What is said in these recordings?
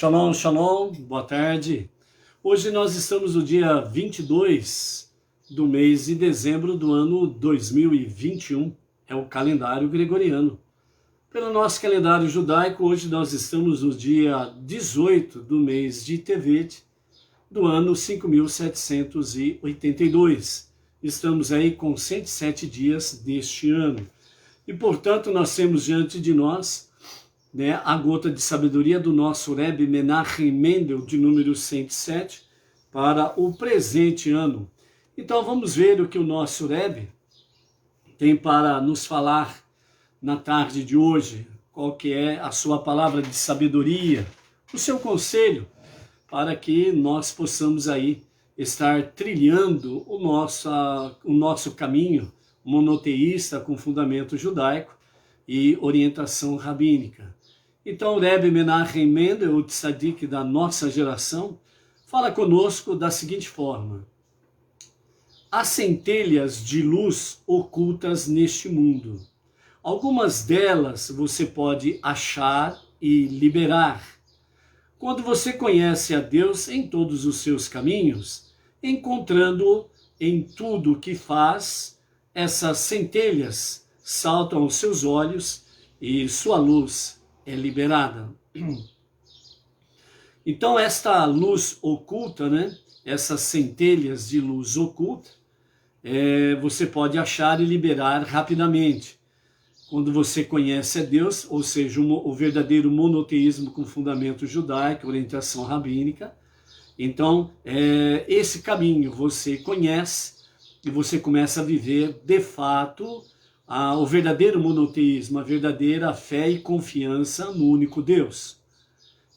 Shalom, shalom, boa tarde. Hoje nós estamos no dia 22 do mês de dezembro do ano 2021, é o calendário gregoriano. Pelo nosso calendário judaico, hoje nós estamos no dia 18 do mês de Tevet, do ano 5782. Estamos aí com 107 dias deste ano. E, portanto, nós temos diante de nós a gota de sabedoria do nosso Rebbe Menachem Mendel, de número 107, para o presente ano. Então vamos ver o que o nosso Rebbe tem para nos falar na tarde de hoje, qual que é a sua palavra de sabedoria, o seu conselho, para que nós possamos aí estar trilhando o nosso caminho monoteísta com fundamento judaico e orientação rabínica. Então, o Rebbe Menachem Mendel, o tzadik da nossa geração, fala conosco da seguinte forma: há centelhas de luz ocultas neste mundo. Algumas delas você pode achar e liberar. Quando você conhece a Deus em todos os seus caminhos, encontrando-o em tudo o que faz, essas centelhas saltam aos seus olhos e sua luz é liberada. Então esta luz oculta, essas centelhas de luz oculta, você pode achar e liberar rapidamente. Quando você conhece a Deus, ou seja, o verdadeiro monoteísmo com fundamento judaico, orientação rabínica, então esse caminho você conhece e você começa a viver de fato o verdadeiro monoteísmo, a verdadeira fé e confiança no único Deus.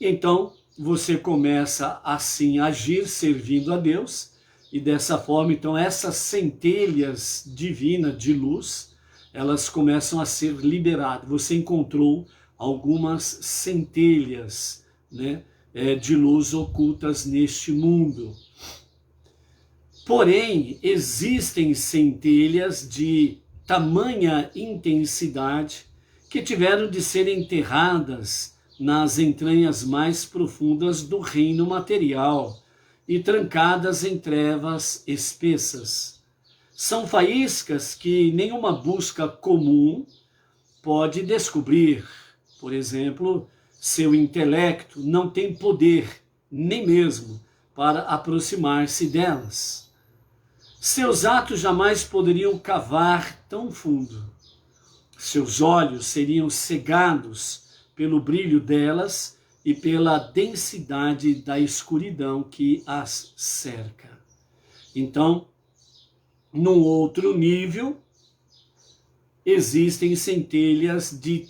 E então você começa assim a agir servindo a Deus, e dessa forma então essas centelhas divinas de luz, elas começam a ser liberadas. Você encontrou algumas centelhas de luz ocultas neste mundo. Porém, existem centelhas de tamanha intensidade que tiveram de ser enterradas nas entranhas mais profundas do reino material e trancadas em trevas espessas. São faíscas que nenhuma busca comum pode descobrir. Por exemplo, seu intelecto não tem poder, nem mesmo para aproximar-se delas. Seus atos jamais poderiam cavar tão fundo. Seus olhos seriam cegados pelo brilho delas e pela densidade da escuridão que as cerca. Então, num outro nível, existem centelhas de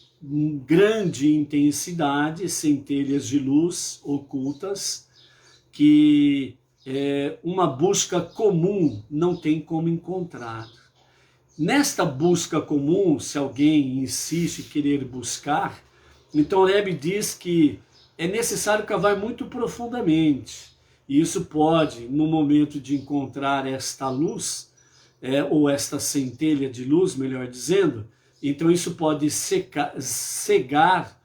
grande intensidade, centelhas de luz ocultas, que uma busca comum não tem como encontrar. Nesta busca comum, se alguém insiste em querer buscar, então o Rebbe diz que é necessário cavar muito profundamente. E isso pode, no momento de encontrar esta luz, ou esta centelha de luz, melhor dizendo, então isso pode cegar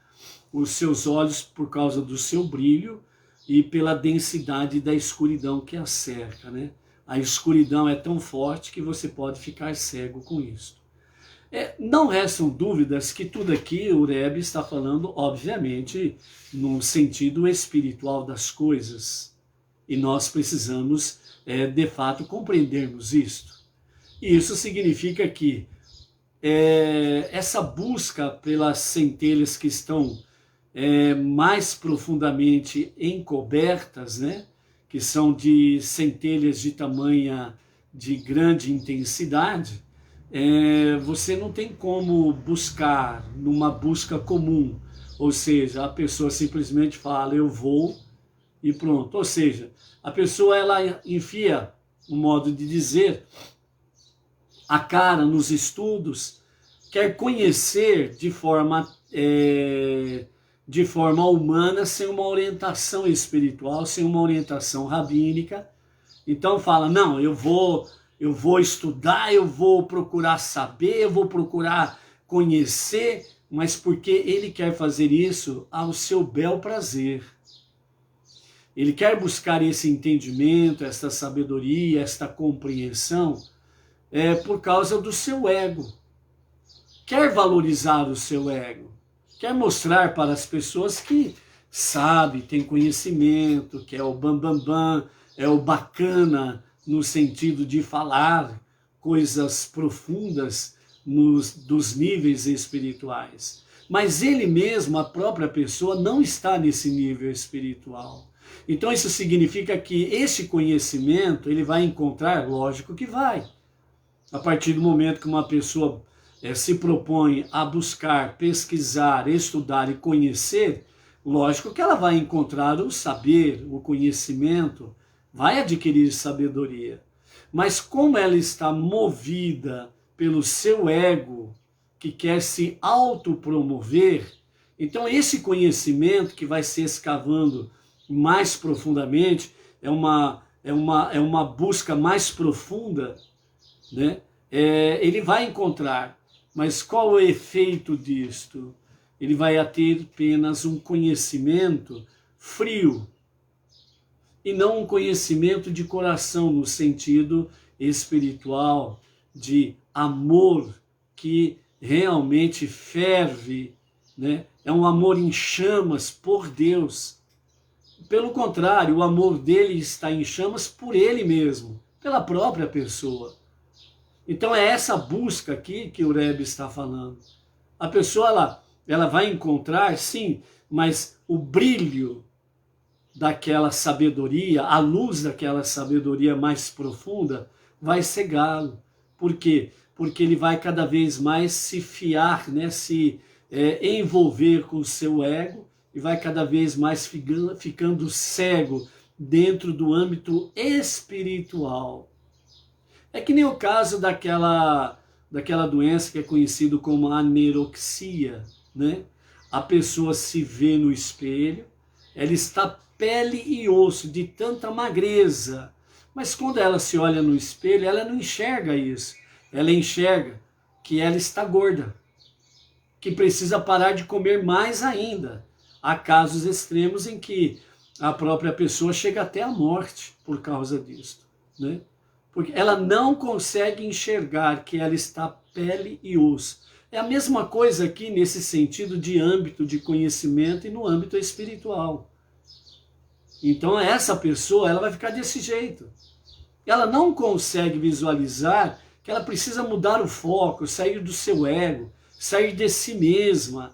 os seus olhos por causa do seu brilho, e pela densidade da escuridão que a cerca, A escuridão é tão forte que você pode ficar cego com isso. Não restam dúvidas que tudo aqui o Rebbe está falando, obviamente, no sentido espiritual das coisas. E nós precisamos, de fato, compreendermos isto. E isso significa que essa busca pelas centelhas que estão mais profundamente encobertas, que são de centelhas de tamanha de grande intensidade, você não tem como buscar numa busca comum, ou seja, a pessoa simplesmente fala, eu vou e pronto. Ou seja, a pessoa ela enfia, um modo de dizer, a cara nos estudos, quer conhecer de forma humana, sem uma orientação espiritual, sem uma orientação rabínica. Então fala, não, eu vou estudar, eu vou procurar saber, eu vou procurar conhecer, mas porque ele quer fazer isso ao seu bel prazer. ele quer buscar esse entendimento, esta sabedoria, esta compreensão, por causa do seu ego. Quer valorizar o seu ego, quer mostrar para as pessoas que sabe, tem conhecimento, que é o bambambam, é o bacana no sentido de falar coisas profundas dos níveis espirituais. Mas ele mesmo, a própria pessoa, não está nesse nível espiritual. Então isso significa que esse conhecimento ele vai encontrar, lógico que vai. A partir do momento que uma pessoa se propõe a buscar, pesquisar, estudar e conhecer, lógico que ela vai encontrar o saber, o conhecimento, vai adquirir sabedoria. Mas como ela está movida pelo seu ego, que quer se autopromover, então esse conhecimento que vai se escavando mais profundamente, é uma busca mais profunda, né? Ele vai encontrar. Mas qual o efeito disto? Ele vai ter apenas um conhecimento frio, e não um conhecimento de coração, no sentido espiritual, de amor que realmente ferve, né? É um amor em chamas por Deus. Pelo contrário, o amor dele está em chamas por ele mesmo, pela própria pessoa. Então é essa busca aqui que o Rebbe está falando. A pessoa ela vai encontrar, sim, mas o brilho daquela sabedoria, a luz daquela sabedoria mais profunda, vai cegá-lo. Por quê? Porque ele vai cada vez mais se fiar, né, se envolver com o seu ego, e vai cada vez mais ficando cego dentro do âmbito espiritual. É que nem o caso daquela doença que é conhecida como anorexia, né? A pessoa se vê no espelho, ela está pele e osso de tanta magreza, mas quando ela se olha no espelho, ela não enxerga isso. Ela enxerga que ela está gorda, que precisa parar de comer mais ainda. Há casos extremos em que a própria pessoa chega até a morte por causa disso, né? Porque ela não consegue enxergar que ela está pele e osso. É a mesma coisa aqui nesse sentido de âmbito de conhecimento e no âmbito espiritual. Então essa pessoa ela vai ficar desse jeito. Ela não consegue visualizar que ela precisa mudar o foco, sair do seu ego, sair de si mesma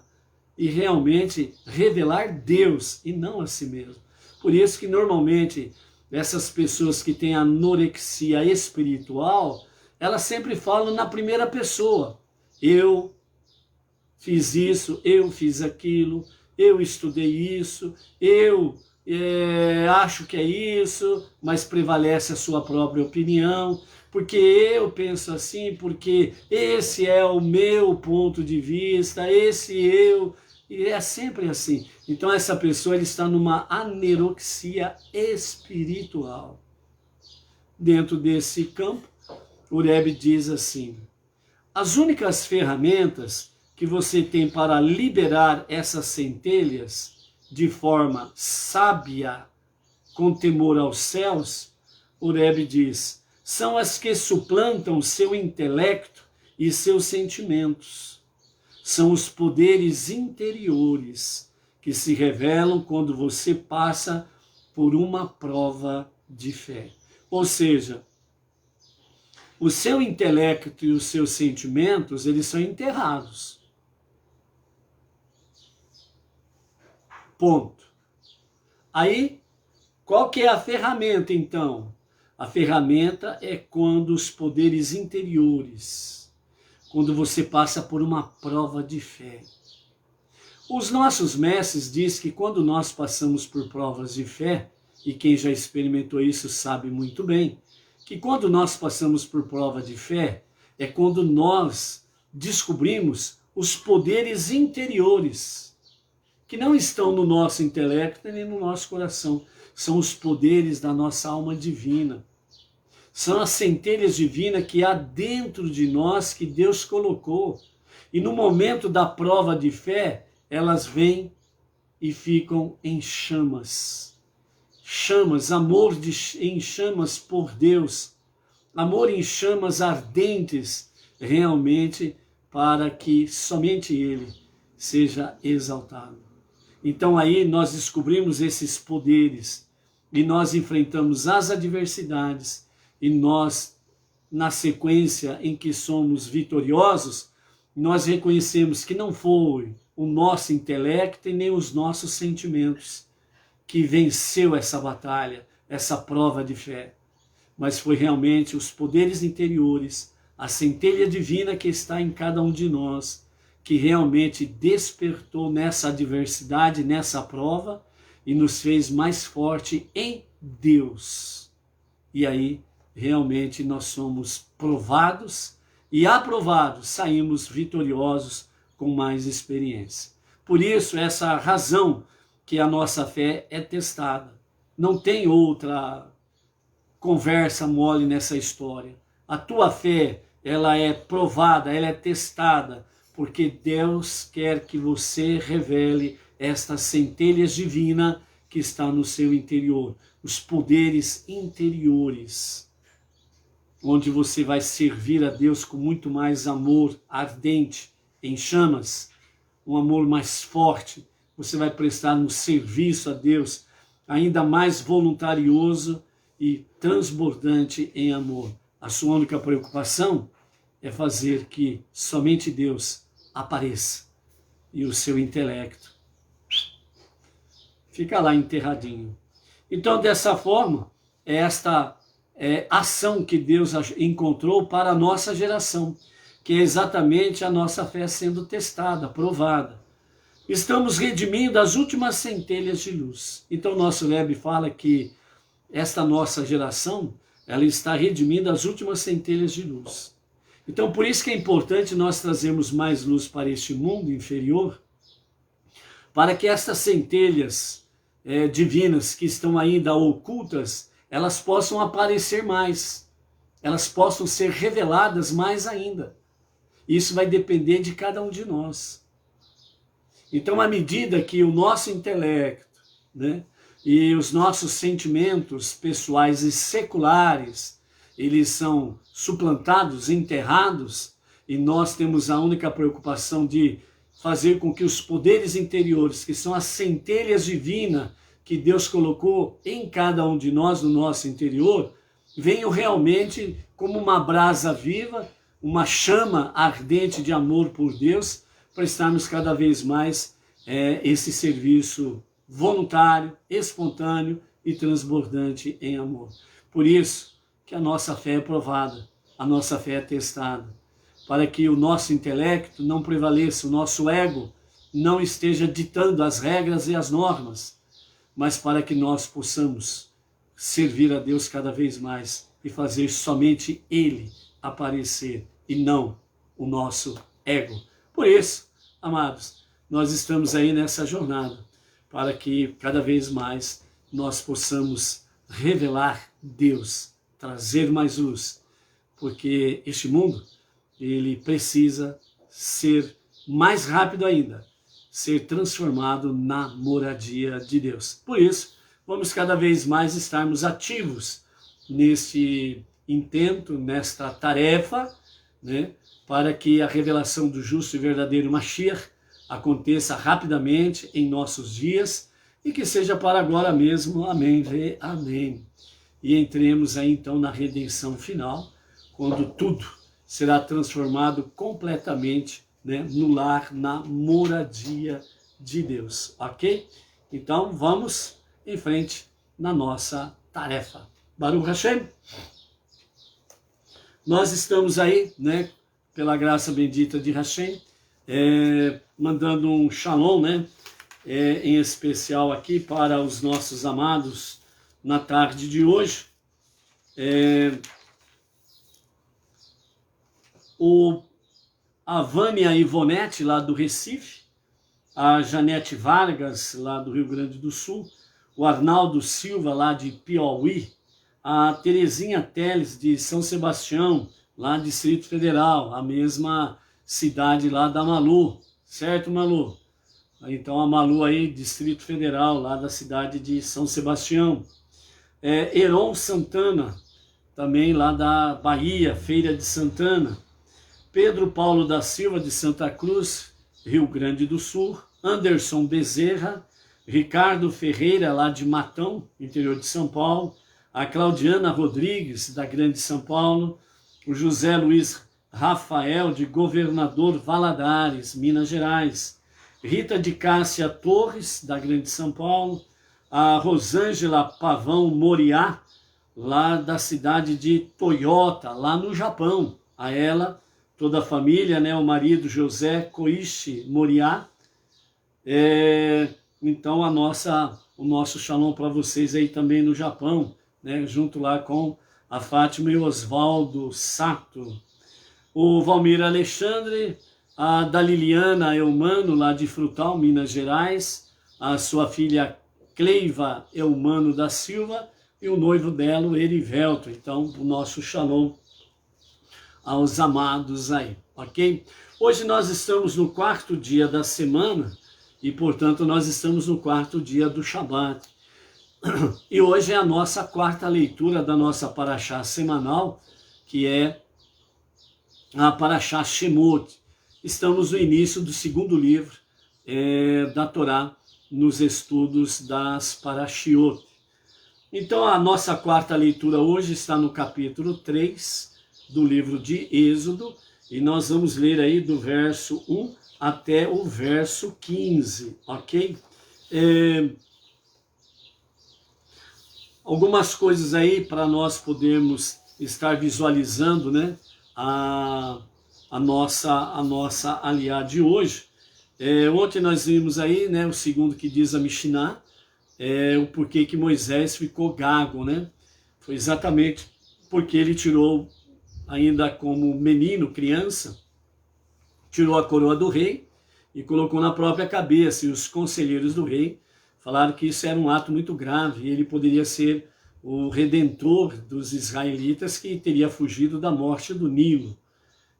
e realmente revelar Deus e não a si mesma. Por isso que normalmente essas pessoas que têm anorexia espiritual, elas sempre falam na primeira pessoa. Eu fiz isso, eu fiz aquilo, eu estudei isso, eu acho que é isso, mas prevalece a sua própria opinião, porque eu penso assim, porque esse é o meu ponto de vista, e é sempre assim. Então essa pessoa ele está numa anorexia espiritual. Dentro desse campo, o Rebbe diz assim: as únicas ferramentas que você tem para liberar essas centelhas de forma sábia, com temor aos céus, o Rebbe diz, são as que suplantam seu intelecto e seus sentimentos. São os poderes interiores que se revelam quando você passa por uma prova de fé. Ou seja, o seu intelecto e os seus sentimentos, eles são enterrados. Ponto. Aí, qual que é a ferramenta então? A ferramenta é quando os poderes interiores, quando você passa por uma prova de fé. Os nossos mestres dizem que quando nós passamos por provas de fé, e quem já experimentou isso sabe muito bem, que quando nós passamos por prova de fé, é quando nós descobrimos os poderes interiores, que não estão no nosso intelecto nem no nosso coração. São os poderes da nossa alma divina. São as centelhas divinas que há dentro de nós, que Deus colocou. E no momento da prova de fé, elas vêm e ficam em chamas. chamas, em chamas por Deus, amor em chamas ardentes, realmente, para que somente Ele seja exaltado. Então aí nós descobrimos esses poderes e nós enfrentamos as adversidades e nós, na sequência em que somos vitoriosos, nós reconhecemos que não foi o nosso intelecto e nem os nossos sentimentos que venceu essa batalha, essa prova de fé, mas foi realmente os poderes interiores, a centelha divina que está em cada um de nós, que realmente despertou nessa adversidade, nessa prova, e nos fez mais forte em Deus. E aí, realmente, nós somos provados e aprovados, saímos vitoriosos com mais experiência. Por isso, essa razão que a nossa fé é testada. Não tem outra conversa mole nessa história. A tua fé, ela é provada, ela é testada, porque Deus quer que você revele estas centelhas divinas que está no seu interior, os poderes interiores, onde você vai servir a Deus com muito mais amor ardente, em chamas, um amor mais forte. Você vai prestar um serviço a Deus ainda mais voluntarioso e transbordante em amor. A sua única preocupação é fazer que somente Deus apareça e o seu intelecto fica lá enterradinho. Então, dessa forma, esta ação que Deus encontrou para a nossa geração, que é exatamente a nossa fé sendo testada, provada. Estamos redimindo as últimas centelhas de luz. Então, nosso Rebbe fala que esta nossa geração, ela está redimindo as últimas centelhas de luz. Então, por isso que é importante nós trazermos mais luz para este mundo inferior, para que estas centelhas divinas que estão ainda ocultas, elas possam aparecer mais, elas possam ser reveladas mais ainda. Isso vai depender de cada um de nós. Então, à medida que o nosso intelecto, né, e os nossos sentimentos pessoais e seculares, eles são suplantados, enterrados, e nós temos a única preocupação de fazer com que os poderes interiores, que são as centelhas divinas que Deus colocou em cada um de nós, no nosso interior, venham realmente como uma brasa viva, uma chama ardente de amor por Deus, para estarmos cada vez mais esse serviço voluntário, espontâneo e transbordante em amor. Por isso que a nossa fé é provada, a nossa fé é testada, para que o nosso intelecto não prevaleça, o nosso ego não esteja ditando as regras e as normas, mas para que nós possamos servir a Deus cada vez mais e fazer somente Ele aparecer e não o nosso ego. Por isso, amados, nós estamos aí nessa jornada para que cada vez mais nós possamos revelar Deus, trazer mais luz, porque este mundo, ele precisa ser mais rápido ainda, ser transformado na moradia de Deus. Por isso, vamos cada vez mais estarmos ativos neste intento, nesta tarefa, né, para que a revelação do justo e verdadeiro Mashiach aconteça rapidamente em nossos dias e que seja para agora mesmo. Amém, amém. E entremos aí então na redenção final, quando tudo será transformado completamente, né, no lar, na moradia de Deus, ok? Então vamos em frente na nossa tarefa. Baruch Hashem. Nós estamos aí, né, pela graça bendita de Hashem, mandando um shalom, né, em especial aqui para os nossos amados na tarde de hoje. A Vânia Ivonete, lá do Recife, a Janete Vargas, lá do Rio Grande do Sul, o Arnaldo Silva, lá de Piauí, a Terezinha Teles, de São Sebastião, lá do Distrito Federal, a mesma cidade lá da Malu, certo, Malu? Então a Malu aí, Distrito Federal, lá da cidade de São Sebastião. Heron Santana, também lá da Bahia, Feira de Santana. Pedro Paulo da Silva, de Santa Cruz, Rio Grande do Sul. Anderson Bezerra, Ricardo Ferreira, lá de Matão, interior de São Paulo. A Claudiana Rodrigues, da Grande São Paulo. O José Luiz Rafael, de Governador Valadares, Minas Gerais. Rita de Cássia Torres, da Grande São Paulo. A Rosângela Pavão Moriá, lá da cidade de Toyota, lá no Japão. A ela, toda a família, né? O marido José Koichi Moriá. Então o nosso shalom para vocês aí também no Japão, né? Junto lá com a Fátima e Oswaldo Sato. O Valmir Alexandre, a da Liliana Eumano, lá de Frutal, Minas Gerais. A sua filha Cleiva Eumano da Silva e o noivo dela, o Erivelto. Então, o nosso shalom aos amados aí, ok? Hoje nós estamos no 4º dia da semana e, portanto, nós estamos no 4º dia do Shabat. E hoje é a nossa 4ª leitura da nossa Parashá semanal, que é a Parashá Shemot. Estamos no início do 2º livro da Torá, nos estudos das Parashiot. Então a nossa 4ª leitura hoje está no capítulo 3 do livro de Êxodo, e nós vamos ler aí do verso 1 até o verso 15, ok? Algumas coisas aí para nós podermos estar visualizando, né, a nossa aliá de hoje. Ontem nós vimos aí, né, o segundo que diz a Mishnah, o porquê que Moisés ficou gago, né? Foi exatamente porque ele tirou, ainda como menino, criança, tirou a coroa do rei e colocou na própria cabeça, e os conselheiros do rei falaram que isso era um ato muito grave, e ele poderia ser o redentor dos israelitas que teria fugido da morte do Nilo.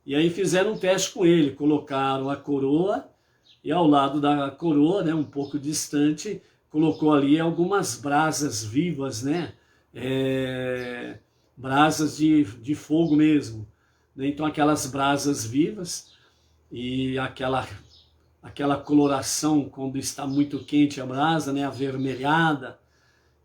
E aí fizeram um teste com ele, colocaram a coroa, e ao lado da coroa, né, um pouco distante, colocou ali algumas brasas vivas, né, brasas de fogo mesmo. Então aquelas brasas vivas e aquela coloração quando está muito quente a brasa, né, avermelhada,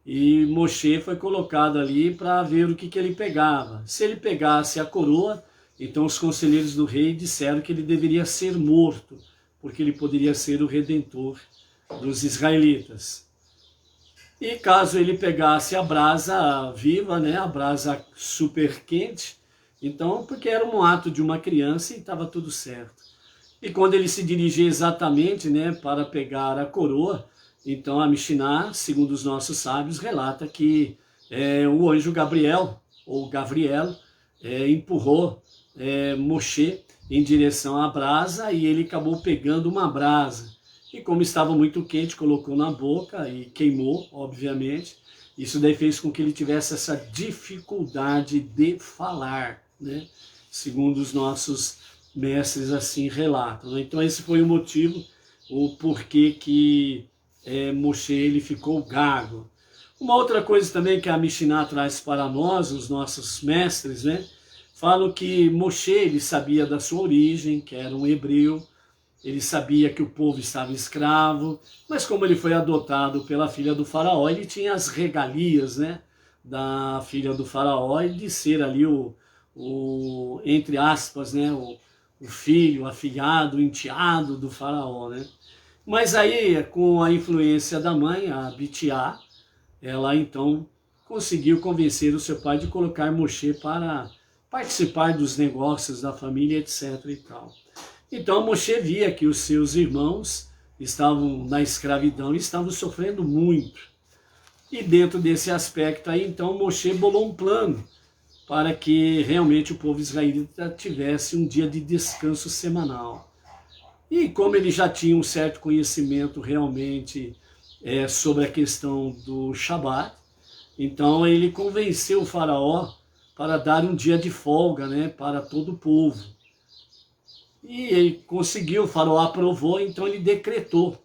e Moshe foi colocado ali para ver o que ele pegava. Se ele pegasse a coroa, então os conselheiros do rei disseram que ele deveria ser morto, porque ele poderia ser o redentor dos israelitas. E caso ele pegasse a brasa viva, né, a brasa super quente, então, porque era um ato de uma criança e estava tudo certo. E quando ele se dirigia exatamente, né, para pegar a coroa, então a Mishnah, segundo os nossos sábios, relata que o anjo Gabriel, ou Gavriel, empurrou Moshe em direção à brasa, e ele acabou pegando uma brasa. E como estava muito quente, colocou na boca e queimou, obviamente. Isso daí fez com que ele tivesse essa dificuldade de falar, né? Segundo os nossos mestres assim relatam. Então esse foi o motivo, o porquê que Moshe ele ficou gago. Uma outra coisa também que a Mishnah traz para nós, os nossos mestres, né? Falam que Moshe ele sabia da sua origem, que era um hebreu, ele sabia que o povo estava escravo, mas como ele foi adotado pela filha do faraó, ele tinha as regalias, né, da filha do faraó, e de ser ali entre aspas, né, o filho, afilhado, o enteado do faraó, né. Mas aí, com a influência da mãe, a Bitiá, ela então conseguiu convencer o seu pai de colocar Moshe para participar dos negócios da família, etc. e tal. Então Moshe via que os seus irmãos estavam na escravidão e estavam sofrendo muito. E dentro desse aspecto aí, então Moshe bolou um plano para que realmente o povo israelita tivesse um dia de descanso semanal. E como ele já tinha um certo conhecimento realmente sobre a questão do Shabat, então ele convenceu o faraó para dar um dia de folga, né, para todo o povo. E ele conseguiu, o faraó aprovou, então ele decretou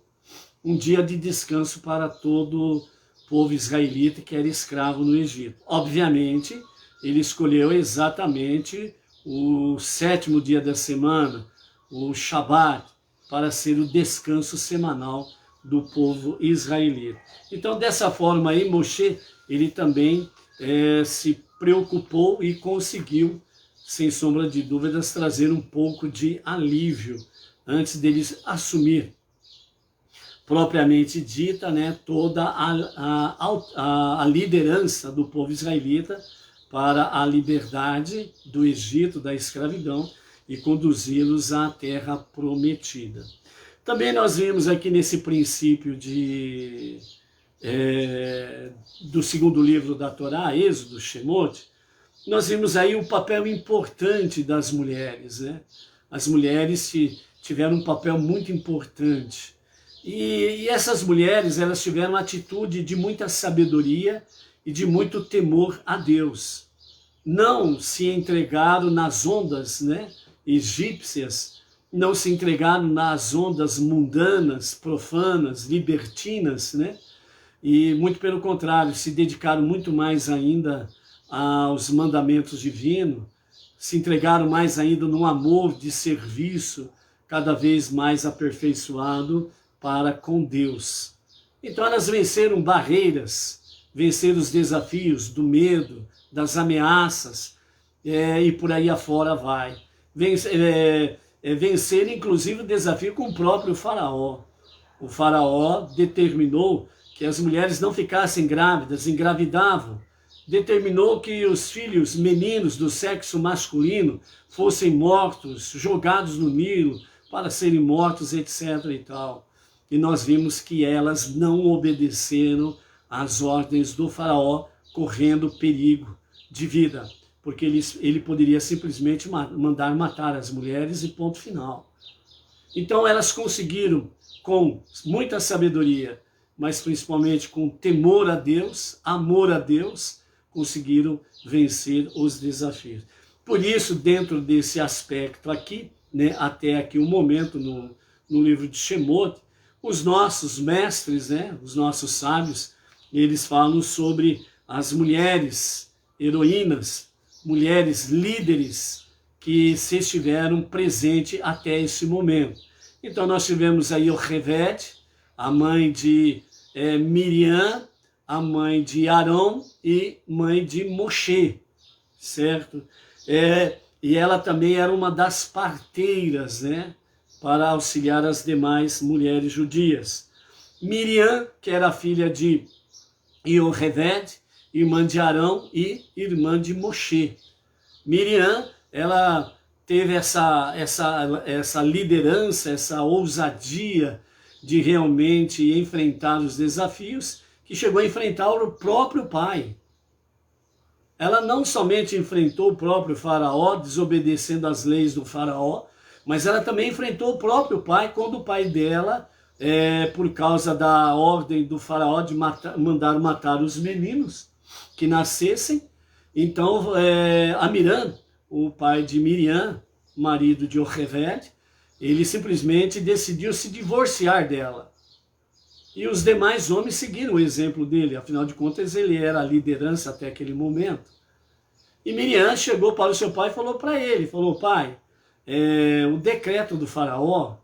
um dia de descanso para todo o povo israelita que era escravo no Egito. Obviamente, ele escolheu exatamente o 7º dia da semana, o Shabat, para ser o descanso semanal do povo israelita. Então, dessa forma aí, Moshe, ele também se preocupou e conseguiu, sem sombra de dúvidas, trazer um pouco de alívio antes deles assumir, propriamente dita, né, toda a liderança do povo israelita para a liberdade do Egito, da escravidão, e conduzi-los à terra prometida. Também nós vimos aqui nesse princípio do 2º livro da Torá, Êxodo, Shemot, nós vimos aí um papel importante das mulheres, né? As mulheres tiveram um papel muito importante. E essas mulheres, elas tiveram uma atitude de muita sabedoria e de muito temor a Deus. Não se entregaram nas ondas, né, egípcias, não se entregaram nas ondas mundanas, profanas, libertinas, né? E muito pelo contrário, se dedicaram muito mais ainda aos mandamentos divinos, se entregaram mais ainda no amor de serviço, cada vez mais aperfeiçoado para com Deus. Então elas venceram barreiras, venceram os desafios do medo, das ameaças, e por aí afora vai. Vencer inclusive o desafio com o próprio faraó. O faraó determinou que as mulheres não ficassem grávidas, engravidavam. Determinou que os filhos meninos do sexo masculino fossem mortos, jogados no Nilo para serem mortos, etc. e tal. E nós vimos que elas não obedeceram às ordens do faraó, correndo perigo de vida, porque ele poderia simplesmente mandar matar as mulheres e ponto final. Então elas conseguiram, com muita sabedoria, mas principalmente com temor a Deus, amor a Deus, conseguiram vencer os desafios. Por isso, dentro desse aspecto aqui, né, até aqui o momento no livro de Shemot, os nossos mestres, né, os nossos sábios, eles falam sobre as mulheres heroínas, mulheres líderes que se estiveram presentes até esse momento. Então nós tivemos aí o Revet, a mãe de Miriam, a mãe de Arão e mãe de Moshe, certo? E ela também era uma das parteiras, né, para auxiliar as demais mulheres judias. Miriam, que era filha de Ioheved, irmã de Arão e irmã de Moshe. Miriam, ela teve essa liderança, essa ousadia de realmente enfrentar os desafios, que chegou a enfrentar o próprio pai. Ela não somente enfrentou o próprio faraó, desobedecendo às leis do faraó, mas ela também enfrentou o próprio pai, quando o pai dela, por causa da ordem do faraó de mandar matar os meninos que nascessem, então Amiram, o pai de Miriam, marido de Ioheved, ele simplesmente decidiu se divorciar dela. E os demais homens seguiram o exemplo dele, afinal de contas ele era a liderança até aquele momento. E Miriam chegou para o seu pai e falou para ele, falou: pai, o decreto do faraó,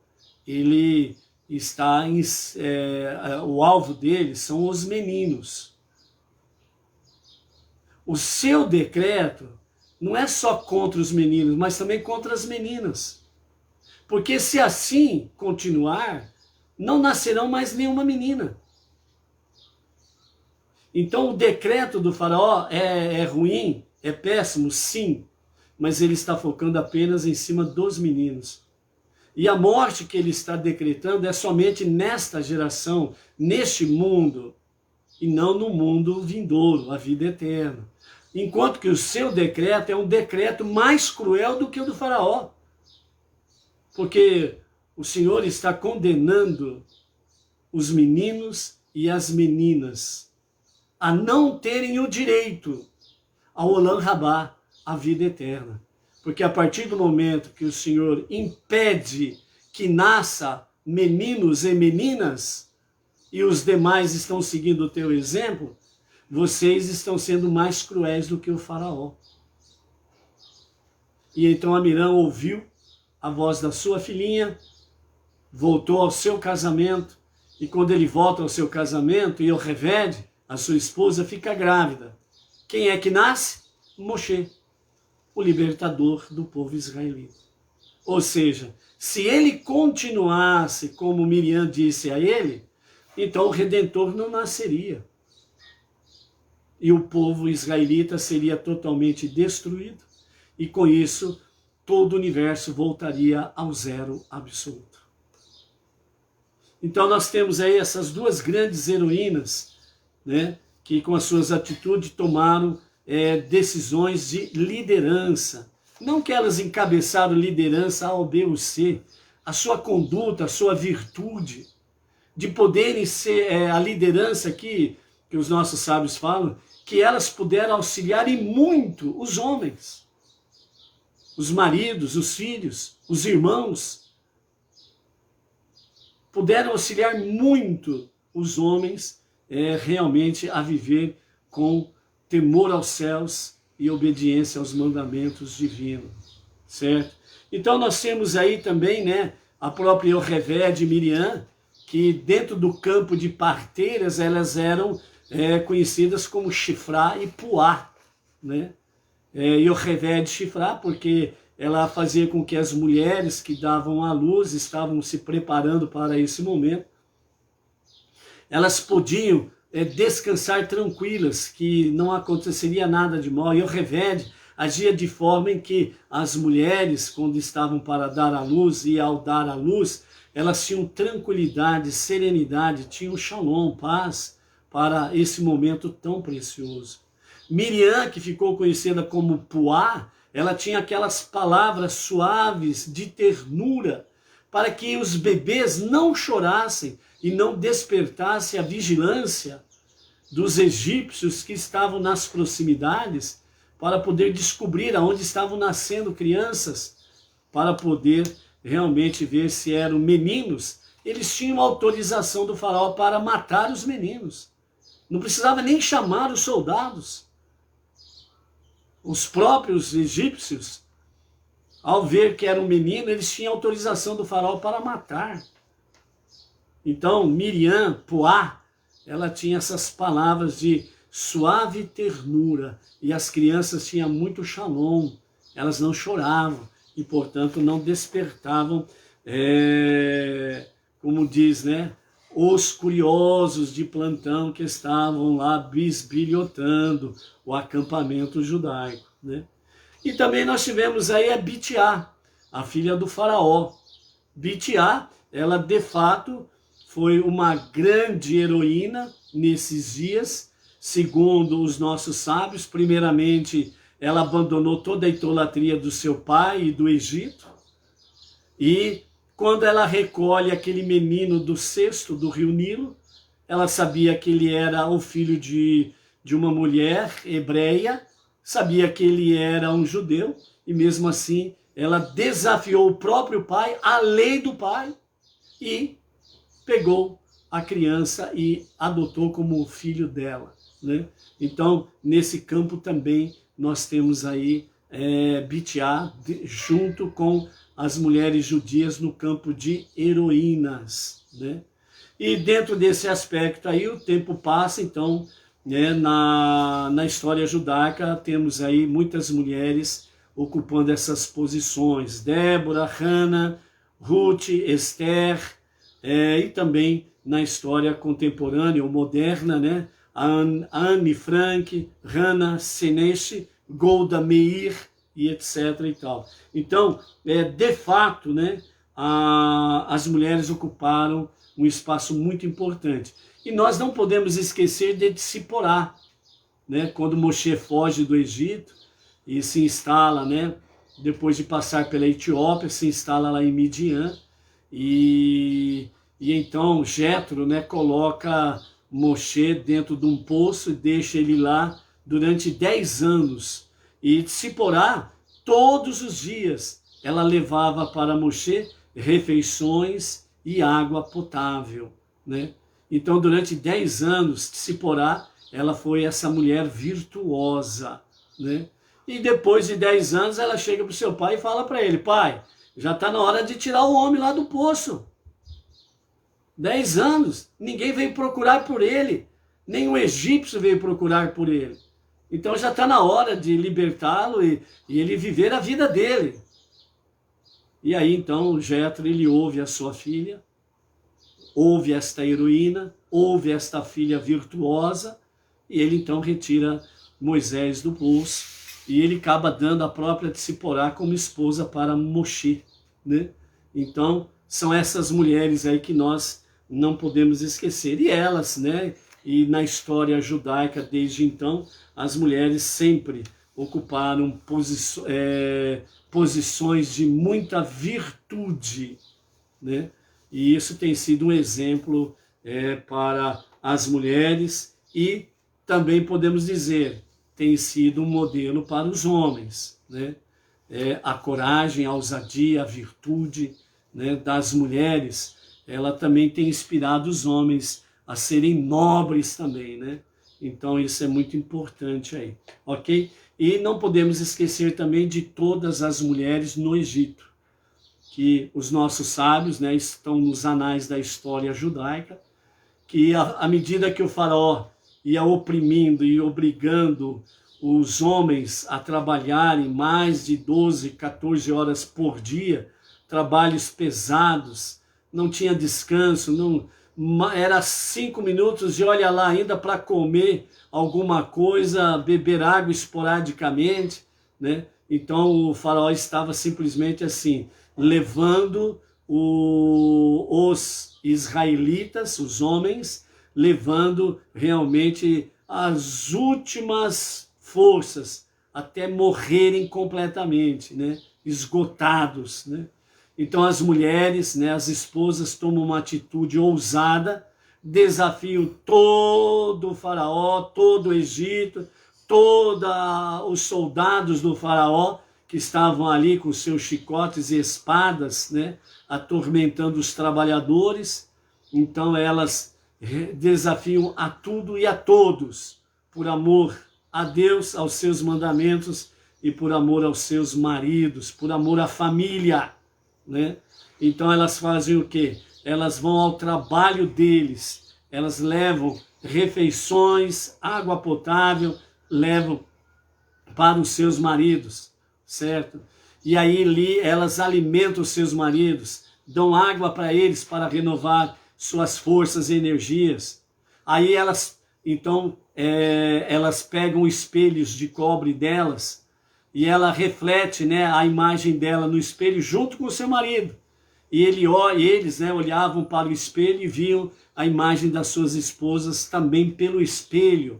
ele está o alvo dele são os meninos. O seu decreto não é só contra os meninos, mas também contra as meninas. Porque se assim continuar, não nascerão mais nenhuma menina. Então o decreto do faraó é ruim, é péssimo, sim, mas ele está focando apenas em cima dos meninos. E a morte que ele está decretando é somente nesta geração, neste mundo, e não no mundo vindouro, a vida eterna. Enquanto que o seu decreto é um decreto mais cruel do que o do faraó. Porque o Senhor está condenando os meninos e as meninas a não terem o direito ao Olam Rabá, a vida eterna. Porque a partir do momento que o Senhor impede que nasça meninos e meninas, e os demais estão seguindo o teu exemplo, vocês estão sendo mais cruéis do que o faraó. E então Amirã ouviu a voz da sua filhinha, voltou ao seu casamento, e quando ele volta ao seu casamento, Yocheved, a sua esposa, fica grávida. Quem é que nasce? Moshe, o libertador do povo israelita. Ou seja, se ele continuasse como Miriam disse a ele, então o Redentor não nasceria. E o povo israelita seria totalmente destruído, e com isso todo o universo voltaria ao zero absoluto. Então nós temos aí essas duas grandes heroínas, né, que com as suas atitudes tomaram decisões de liderança. Não que elas encabeçaram liderança A, B ou C, a sua conduta, a sua virtude, de poderem ser a liderança que os nossos sábios falam, que elas puderam auxiliar e muito os homens, os maridos, os filhos, os irmãos, puderam auxiliar muito os homens realmente a viver com temor aos céus e obediência aos mandamentos divinos, certo? Então nós temos aí também, né, a própria Yocheved e Miriam, que dentro do campo de parteiras elas eram conhecidas como Shifrá e Puá, né? Yocheved Shifrá, porque ela fazia com que as mulheres que davam à luz estavam se preparando para esse momento, elas podiam descansar tranquilas, que não aconteceria nada de mal. Yocheved agia de forma em que as mulheres, quando estavam para dar à luz e ao dar à luz, elas tinham tranquilidade, serenidade, tinham shalom, paz, para esse momento tão precioso. Miriam, que ficou conhecida como Puá, ela tinha aquelas palavras suaves de ternura, para que os bebês não chorassem e não despertassem a vigilância dos egípcios que estavam nas proximidades, para poder descobrir aonde estavam nascendo crianças, para poder realmente ver se eram meninos. Eles tinham autorização do faraó para matar os meninos. Não precisava nem chamar os soldados. Os próprios egípcios, ao ver que era um menino, eles tinham autorização do faraó para matar. Então, Miriam, Puá, ela tinha essas palavras de suave ternura, e as crianças tinham muito shalom, elas não choravam, e portanto não despertavam, como diz, né, os curiosos de plantão que estavam lá bisbilhotando o acampamento judaico, né? E também nós tivemos aí a Bitiá, a filha do faraó. Bitiá, ela de fato foi uma grande heroína nesses dias, segundo os nossos sábios. Primeiramente, ela abandonou toda a idolatria do seu pai e do Egito, e quando ela recolhe aquele menino do cesto do rio Nilo, ela sabia que ele era o filho de uma mulher hebreia, sabia que ele era um judeu, e mesmo assim ela desafiou o próprio pai, a lei do pai, e pegou a criança e adotou como filho dela, né? Então, nesse campo também nós temos aí Bitiá junto com as mulheres judias no campo de heroínas, né? E dentro desse aspecto aí o tempo passa, então, né, na história judaica temos aí muitas mulheres ocupando essas posições: Débora, Hannah, Ruth, Esther, e também na história contemporânea ou moderna, né, Anne Frank, Hannah Senesh, Golda Meir e etc. e tal. Então, de fato, né, as mulheres ocuparam um espaço muito importante. E nós não podemos esquecer de Tzipporá, né, quando Moshe foge do Egito e se instala, né, depois de passar pela Etiópia, se instala lá em Midian, e então Jétro, né, coloca Moshe dentro de um poço e deixa ele lá durante 10 anos. E Tzipporá, todos os dias, ela levava para Moshe refeições e água potável, né? Então, durante 10 anos, Tsiporá, ela foi essa mulher virtuosa, né? E depois de 10 anos, ela chega para o seu pai e fala para ele, pai, já está na hora de tirar o homem lá do poço. 10 anos, ninguém veio procurar por ele, nem um egípcio veio procurar por ele. Então já está na hora de libertá-lo e ele viver a vida dele. E aí então Jetro, ele ouve a sua filha, ouve esta heroína, ouve esta filha virtuosa, e ele então retira Moisés do poço, e ele acaba dando a própria Tsiporá como esposa para Moshe, né? Então são essas mulheres aí que nós não podemos esquecer. E elas, né? E na história judaica desde então, as mulheres sempre ocuparam posições de muita virtude, né? E isso tem sido um exemplo para as mulheres e também podemos dizer, tem sido um modelo para os homens, né? A coragem, a ousadia, a virtude, né, das mulheres, ela também tem inspirado os homens a serem nobres também, né? Então isso é muito importante aí, ok? E não podemos esquecer também de todas as mulheres no Egito, que os nossos sábios, né, estão nos anais da história judaica, que à medida que o faraó ia oprimindo e obrigando os homens a trabalharem mais de 12, 14 horas por dia, trabalhos pesados, não tinha descanso, era 5 minutos e olha lá ainda para comer alguma coisa, beber água esporadicamente, né? Então o faraó estava simplesmente assim, levando os israelitas, os homens, levando realmente as últimas forças até morrerem completamente, né? Esgotados, né? Então as mulheres, né, as esposas tomam uma atitude ousada, desafiam todo o faraó, todo o Egito, todos os soldados do faraó que estavam ali com seus chicotes e espadas, né, atormentando os trabalhadores. Então elas desafiam a tudo e a todos, por amor a Deus, aos seus mandamentos e por amor aos seus maridos, por amor à família, né? Então elas fazem o quê? Elas vão ao trabalho deles, elas levam refeições, água potável, levam para os seus maridos, certo? E aí elas alimentam os seus maridos, dão água para eles para renovar suas forças e energias. Aí elas, então, elas pegam espelhos de cobre delas e ela reflete, né, a imagem dela no espelho junto com o seu marido. E eles, né, olhavam para o espelho e viam a imagem das suas esposas também pelo espelho,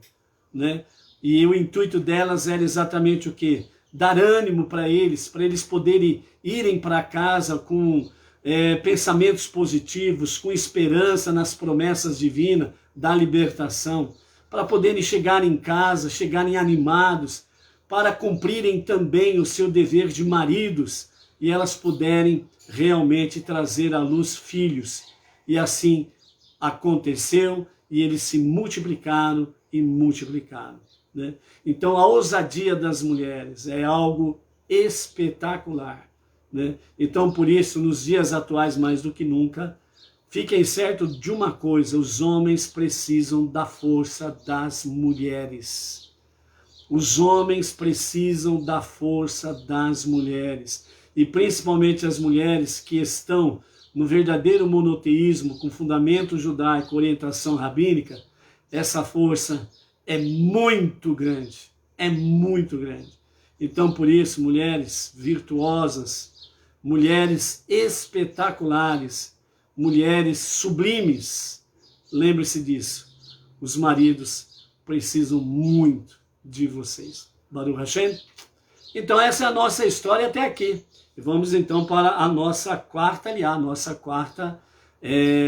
né? E o intuito delas era exatamente o quê? Dar ânimo para eles poderem irem para casa com pensamentos positivos, com esperança nas promessas divinas da libertação, para poderem chegar em casa, chegarem animados, para cumprirem também o seu dever de maridos e elas puderem realmente trazer à luz filhos. E assim aconteceu e eles se multiplicaram e multiplicaram, né? Então a ousadia das mulheres é algo espetacular, né? Então por isso, nos dias atuais mais do que nunca, fiquem certos de uma coisa, os homens precisam da força das mulheres. Os homens precisam da força das mulheres, e principalmente as mulheres que estão no verdadeiro monoteísmo, com fundamento judaico, orientação rabínica. Essa força é muito grande, é muito grande. Então por isso, mulheres virtuosas, mulheres espetaculares, mulheres sublimes, lembre-se disso, os maridos precisam muito de vocês. Baruch Hashem. Então essa é a nossa história até aqui. E vamos então para a nossa quarta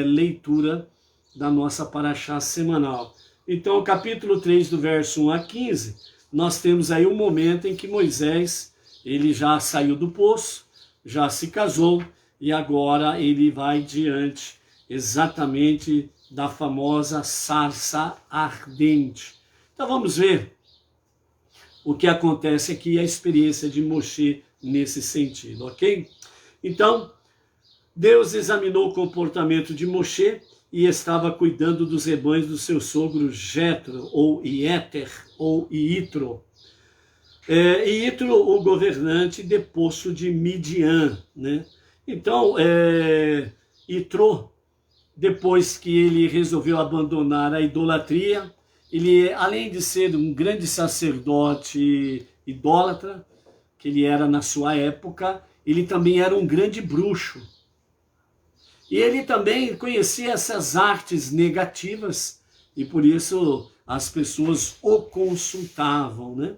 leitura da nossa paraxá semanal. Então, capítulo 3, do verso 1 a 15, nós temos aí um momento em que Moisés, ele já saiu do poço, já se casou, e agora ele vai diante exatamente da famosa sarça ardente. Então vamos ver o que acontece aqui, a experiência de Moshe nesse sentido, ok? Então, Deus examinou o comportamento de Moshe e estava cuidando dos rebanhos do seu sogro Jetro, ou Ieter, ou Iitro. Iitro, o governante deposto de Midian, né? Então, Iitro, depois que ele resolveu abandonar a idolatria, ele, além de ser um grande sacerdote idólatra, que ele era na sua época, ele também era um grande bruxo. E ele também conhecia essas artes negativas, e por isso as pessoas o consultavam, né?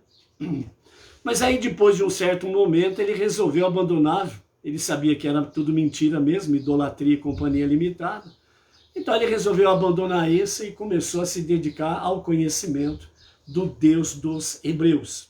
Mas aí, depois de um certo momento, ele resolveu abandonar. Ele sabia que era tudo mentira mesmo, idolatria e companhia limitada. Então ele resolveu abandonar isso e começou a se dedicar ao conhecimento do Deus dos Hebreus.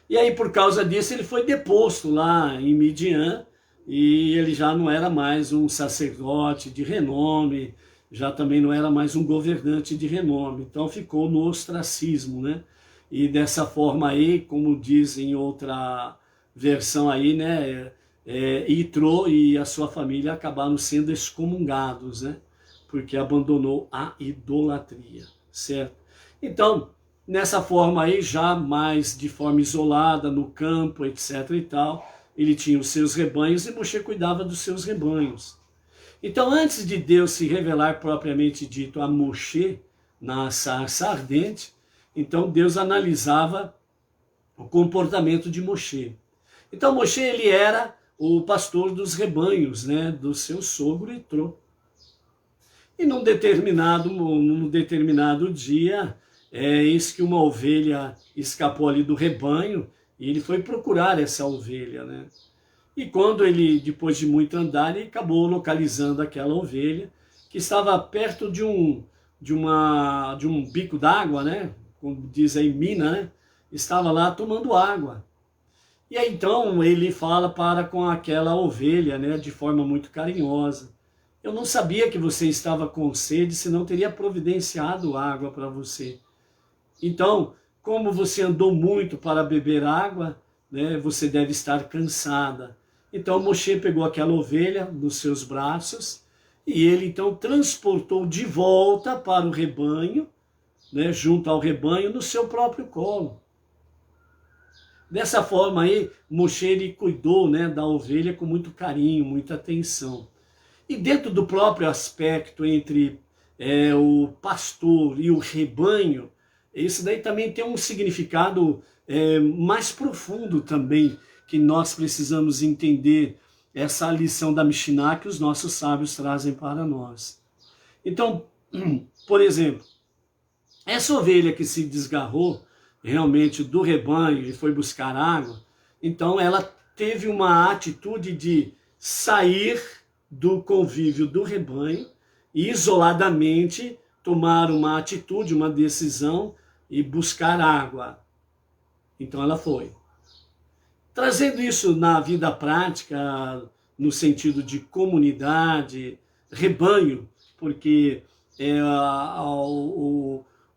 E aí, por causa disso, ele foi deposto lá em Midian, e ele já não era mais um sacerdote de renome, já também não era mais um governante de renome. Então ficou no ostracismo, né? E dessa forma aí, como diz em outra versão aí, né? Itró e a sua família acabaram sendo excomungados, né? Porque abandonou a idolatria, certo? Então, nessa forma aí, já mais de forma isolada, no campo, etc e tal, ele tinha os seus rebanhos e Moshe cuidava dos seus rebanhos. Então, antes de Deus se revelar propriamente dito a Moshe na sarça ardente, então Deus analisava o comportamento de Moshe. Então, Moshe, ele era o pastor dos rebanhos, né, do seu sogro Itró. E num determinado dia, eis que uma ovelha escapou ali do rebanho, e ele foi procurar essa ovelha, né? E quando ele, depois de muito andar, ele acabou localizando aquela ovelha, que estava perto de um bico d'água, né? Como diz aí, mina, né? Estava lá tomando água. E aí então ele fala para com aquela ovelha, né, de forma muito carinhosa: eu não sabia que você estava com sede, senão teria providenciado água para você. Então, como você andou muito para beber água, né, você deve estar cansada. Então Moshe pegou aquela ovelha nos seus braços e ele então transportou de volta para o rebanho, né, junto ao rebanho, no seu próprio colo. Dessa forma aí, Moshe ele cuidou, né, da ovelha com muito carinho, muita atenção. E dentro do próprio aspecto entre o pastor e o rebanho, isso daí também tem um significado mais profundo também, que nós precisamos entender essa lição da Mishnah que os nossos sábios trazem para nós. Então, por exemplo, essa ovelha que se desgarrou realmente do rebanho e foi buscar água, então ela teve uma atitude de sair do convívio do rebanho e isoladamente tomar uma atitude, uma decisão e buscar água. Então ela foi. Trazendo isso na vida prática, no sentido de comunidade, rebanho, porque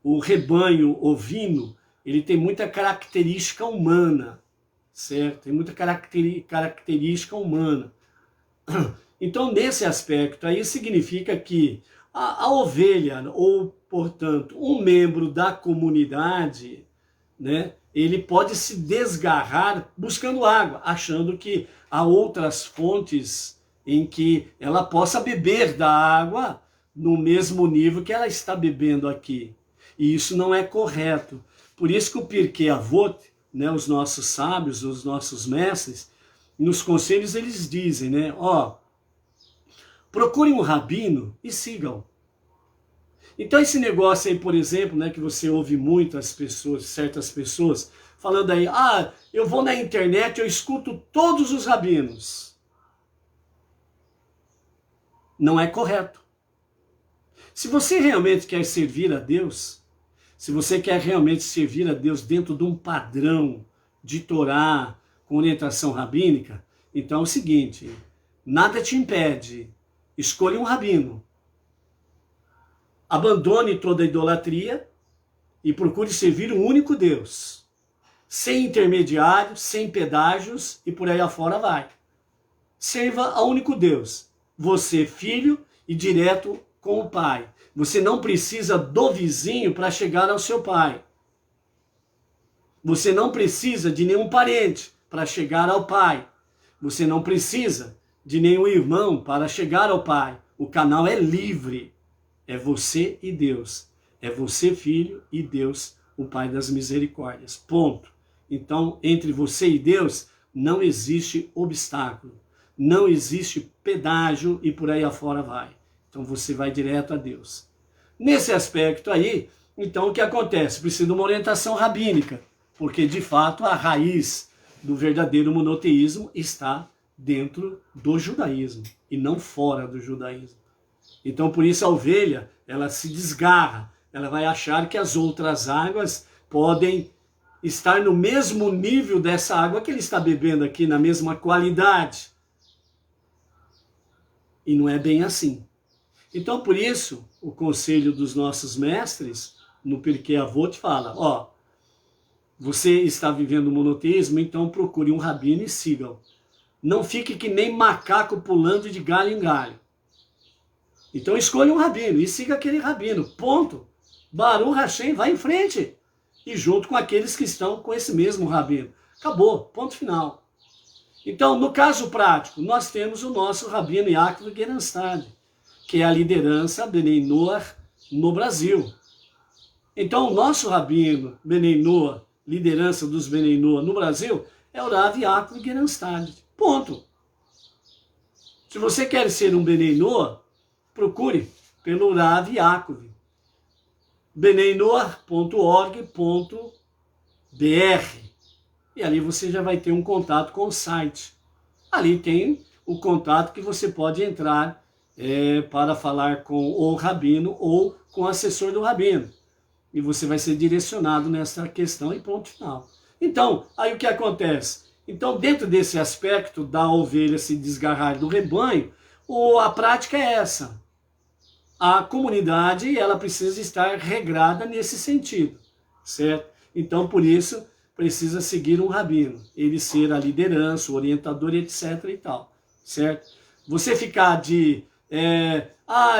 o rebanho ovino, ele tem muita característica humana, certo? Tem muita característica humana. Então, nesse aspecto aí, significa que a ovelha, ou, portanto, um membro da comunidade, né, ele pode se desgarrar buscando água, achando que há outras fontes em que ela possa beber da água no mesmo nível que ela está bebendo aqui. E isso não é correto. Por isso que o Pirkei Avot, né, os nossos sábios, os nossos mestres, nos conselhos eles dizem, né, procurem um rabino e sigam. Então esse negócio aí, por exemplo, né, que você ouve muito as pessoas, certas pessoas, falando aí, eu vou na internet, eu escuto todos os rabinos. Não é correto. Se você realmente quer servir a Deus, se você quer realmente servir a Deus dentro de um padrão de Torá, com orientação rabínica, então é o seguinte, nada te impede, escolha um rabino. abandone toda a idolatria e procure servir o único Deus, sem intermediários, sem pedágios e por aí afora vai. Serva ao único Deus, você filho e direto com o Pai. Você não precisa do vizinho para chegar ao seu Pai. Você não precisa de nenhum parente para chegar ao Pai. Você não precisa de nenhum irmão para chegar ao Pai. O canal é livre. É você e Deus. É você, filho, e Deus, o Pai das misericórdias. Ponto. Então, entre você e Deus, não existe obstáculo. Não existe pedágio e por aí afora vai. Então, você vai direto a Deus. Nesse aspecto aí, então, o que acontece? Precisa de uma orientação rabínica. Porque, de fato, a raiz do verdadeiro monoteísmo está dentro do judaísmo e não fora do judaísmo. Então, por isso a ovelha, ela se desgarra, ela vai achar que as outras águas podem estar no mesmo nível dessa água que ele está bebendo aqui, na mesma qualidade. E não é bem assim. Então, por isso, o conselho dos nossos mestres, no Pirkei Avot, fala, ó, você está vivendo o monoteísmo, então procure um rabino e siga-o. Não fique que nem macaco pulando de galho em galho. Então escolha um rabino e siga aquele rabino. Ponto. Baruch Hashem, vai em frente. E junto com aqueles que estão com esse mesmo rabino. Acabou. Ponto final. Então, no caso prático, nós temos o nosso rabino Yaakov Gerenstad, que é a liderança Bnei Noach no Brasil. Então, o nosso rabino Bnei Noach, liderança dos Bnei Noach no Brasil, é o Rav Yaakov Gerenstad. Ponto. Se você quer ser um Bnei Noach, procure pelo Rav Yaakov. bneinoach.org.br. E ali você já vai ter um contato com o site. Ali tem o contato que você pode entrar para falar com o rabino ou com o assessor do rabino. E você vai ser direcionado nessa questão e ponto final. Então, aí o que acontece? Então, dentro desse aspecto da ovelha se desgarrar do rebanho, a prática é essa. A comunidade, ela precisa estar regrada nesse sentido, certo? Então, por isso, precisa seguir um rabino, ele ser a liderança, o orientador, etc. e tal, certo? Você ficar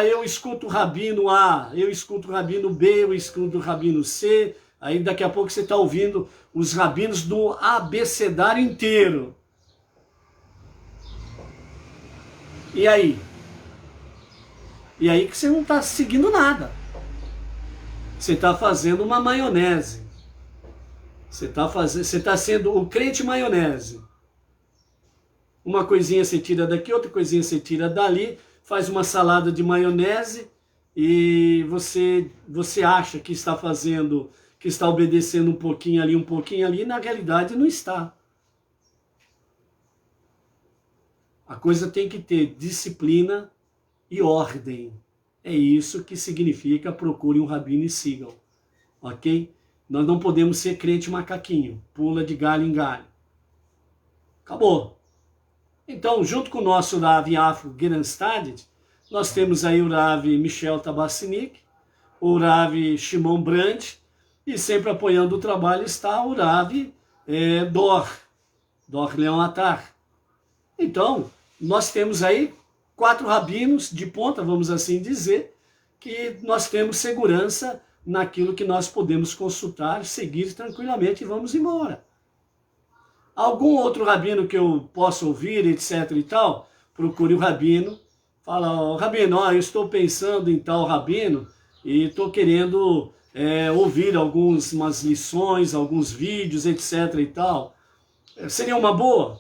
eu escuto o rabino A, eu escuto o rabino B, eu escuto o rabino C, aí daqui a pouco você está ouvindo os rabinos do abecedário inteiro. E aí? E aí que você não está seguindo nada. Você está fazendo uma maionese. Você está sendo o crente maionese. Uma coisinha você tira daqui, outra coisinha você tira dali, faz uma salada de maionese e você acha que está fazendo, que está obedecendo um pouquinho ali, na realidade não está. A coisa tem que ter disciplina e ordem. É isso que significa procure um rabino e sigam. Ok? Nós não podemos ser crente macaquinho, pula de galho em galho. Acabou. Então, junto com o nosso Rav Yaakov Gerenstad, nós temos aí o Rav Michel Tabassinik, o Rav Shimon Brandt, e sempre apoiando o trabalho está o Rav Dor Leon Atar. Então, nós temos aí 4 rabinos de ponta, vamos assim dizer, que nós temos segurança naquilo que nós podemos consultar, seguir tranquilamente e vamos embora. Algum outro rabino que eu possa ouvir, etc e tal, procure o rabino, fala, rabino, eu estou pensando em tal rabino e estou querendo ouvir umas lições, alguns vídeos, etc e tal. Seria uma boa?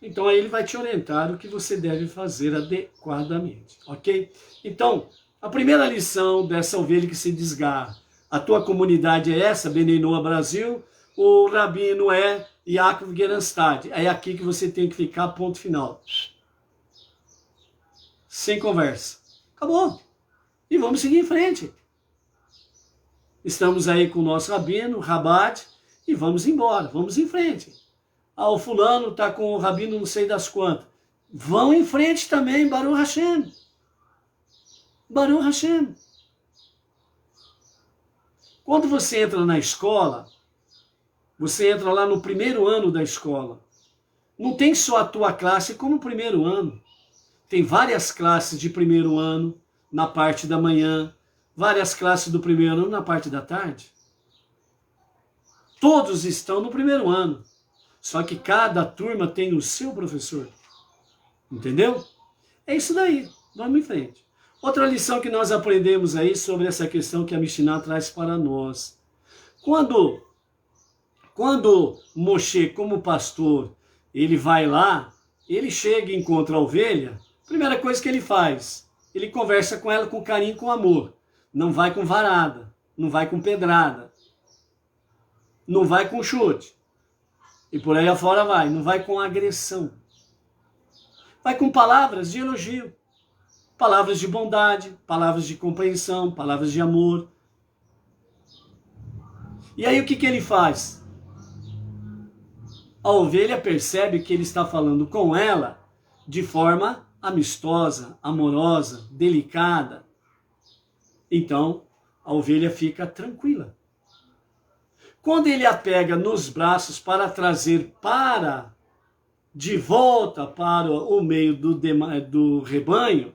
Então aí ele vai te orientar o que você deve fazer adequadamente, ok? Então, a primeira lição dessa ovelha que se desgarra, a tua comunidade é essa, Bnei Noach Brasil, o rabino é Yaakov Gerenstad. É aqui que você tem que ficar, ponto final. Sem conversa. Acabou. E vamos seguir em frente. Estamos aí com o nosso rabino, Rabat, e vamos embora, vamos em frente. O fulano está com o rabino não sei das quantas. Vão em frente também, Baruch Hashem. Baruch Hashem. Quando você entra na escola, você entra lá no primeiro ano da escola. Não tem só a tua classe como primeiro ano. Tem várias classes de primeiro ano na parte da manhã, várias classes do primeiro ano na parte da tarde. Todos estão no primeiro ano. Só que cada turma tem o seu professor. Entendeu? É isso daí. Vamos em frente. Outra lição que nós aprendemos aí sobre essa questão que a Mishnah traz para nós. Quando Moshe, como pastor, ele vai lá, ele chega e encontra a ovelha, primeira coisa que ele faz, ele conversa com ela com carinho e com amor. Não vai com varada, não vai com pedrada, não vai com chute. E por aí afora vai, não vai com agressão. Vai com palavras de elogio, palavras de bondade, palavras de compreensão, palavras de amor. E aí o que ele faz? A ovelha percebe que ele está falando com ela de forma amistosa, amorosa, delicada. Então, a ovelha fica tranquila. Quando ele a pega nos braços para trazer de volta para o meio do rebanho,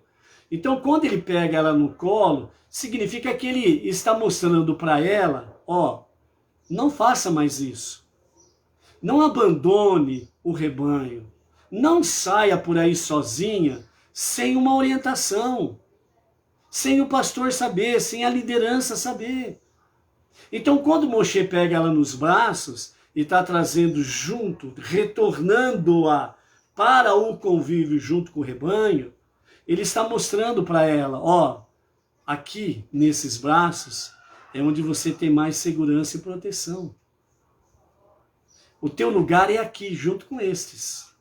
então quando ele pega ela no colo, significa que ele está mostrando para ela, ó, não faça mais isso. Não abandone o rebanho. Não saia por aí sozinha, sem uma orientação, sem o pastor saber, sem a liderança saber. Então, quando Moshe pega ela nos braços e está trazendo junto, retornando-a para o convívio junto com o rebanho, ele está mostrando para ela, ó, aqui nesses braços é onde você tem mais segurança e proteção. O teu lugar é aqui, junto com estes.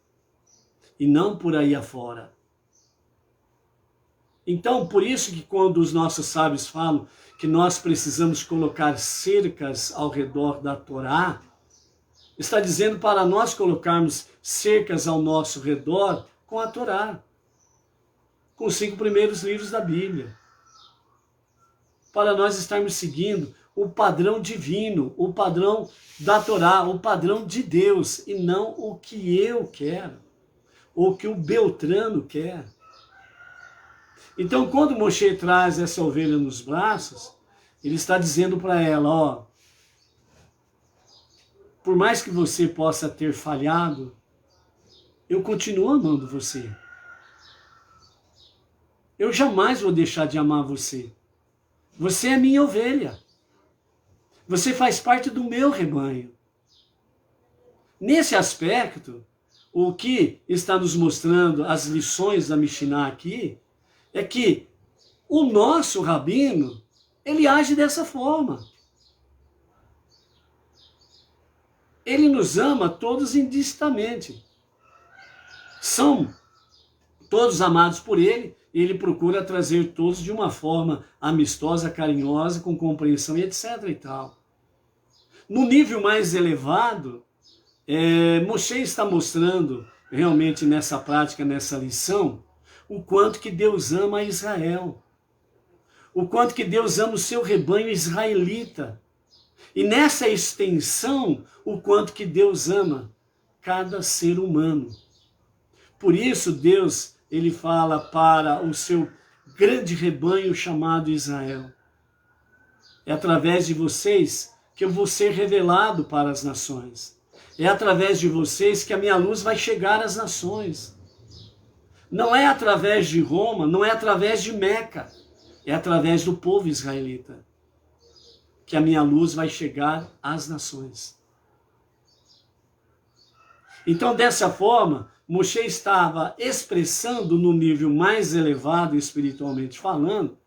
E não por aí afora. Então, por isso que quando os nossos sábios falam que nós precisamos colocar cercas ao redor da Torá, está dizendo para nós colocarmos cercas ao nosso redor com a Torá. Com os 5 primeiros livros da Bíblia. Para nós estarmos seguindo o padrão divino, o padrão da Torá, o padrão de Deus, e não o que eu quero, ou o que o Beltrano quer. Então, quando Moshe traz essa ovelha nos braços, ele está dizendo para ela, ó, por mais que você possa ter falhado, eu continuo amando você. Eu jamais vou deixar de amar você. Você é minha ovelha. Você faz parte do meu rebanho. Nesse aspecto, o que está nos mostrando as lições da Mishnah aqui, é que o nosso rabino, ele age dessa forma. Ele nos ama todos indistintamente. São todos amados por ele, e ele procura trazer todos de uma forma amistosa, carinhosa, com compreensão e etc. e tal. No nível mais elevado, Moshe está mostrando realmente nessa prática, nessa lição, o quanto que Deus ama Israel. O quanto que Deus ama o seu rebanho israelita. E nessa extensão, o quanto que Deus ama cada ser humano. Por isso Deus, ele fala para o seu grande rebanho chamado Israel. É através de vocês que eu vou ser revelado para as nações. É através de vocês que a minha luz vai chegar às nações. Não é através de Roma, não é através de Meca. É através do povo israelita que a minha luz vai chegar às nações. Então, dessa forma, Moshe estava expressando no nível mais elevado, espiritualmente falando,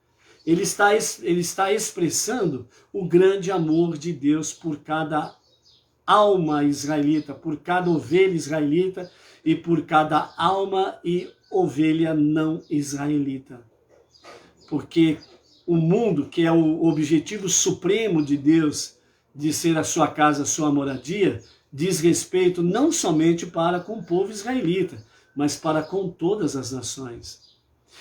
ele está expressando o grande amor de Deus por cada alma israelita, por cada ovelha israelita e por cada alma e ovelha não israelita. Porque o mundo, que é o objetivo supremo de Deus, de ser a sua casa, a sua moradia, diz respeito não somente para com o povo israelita, mas para com todas as nações.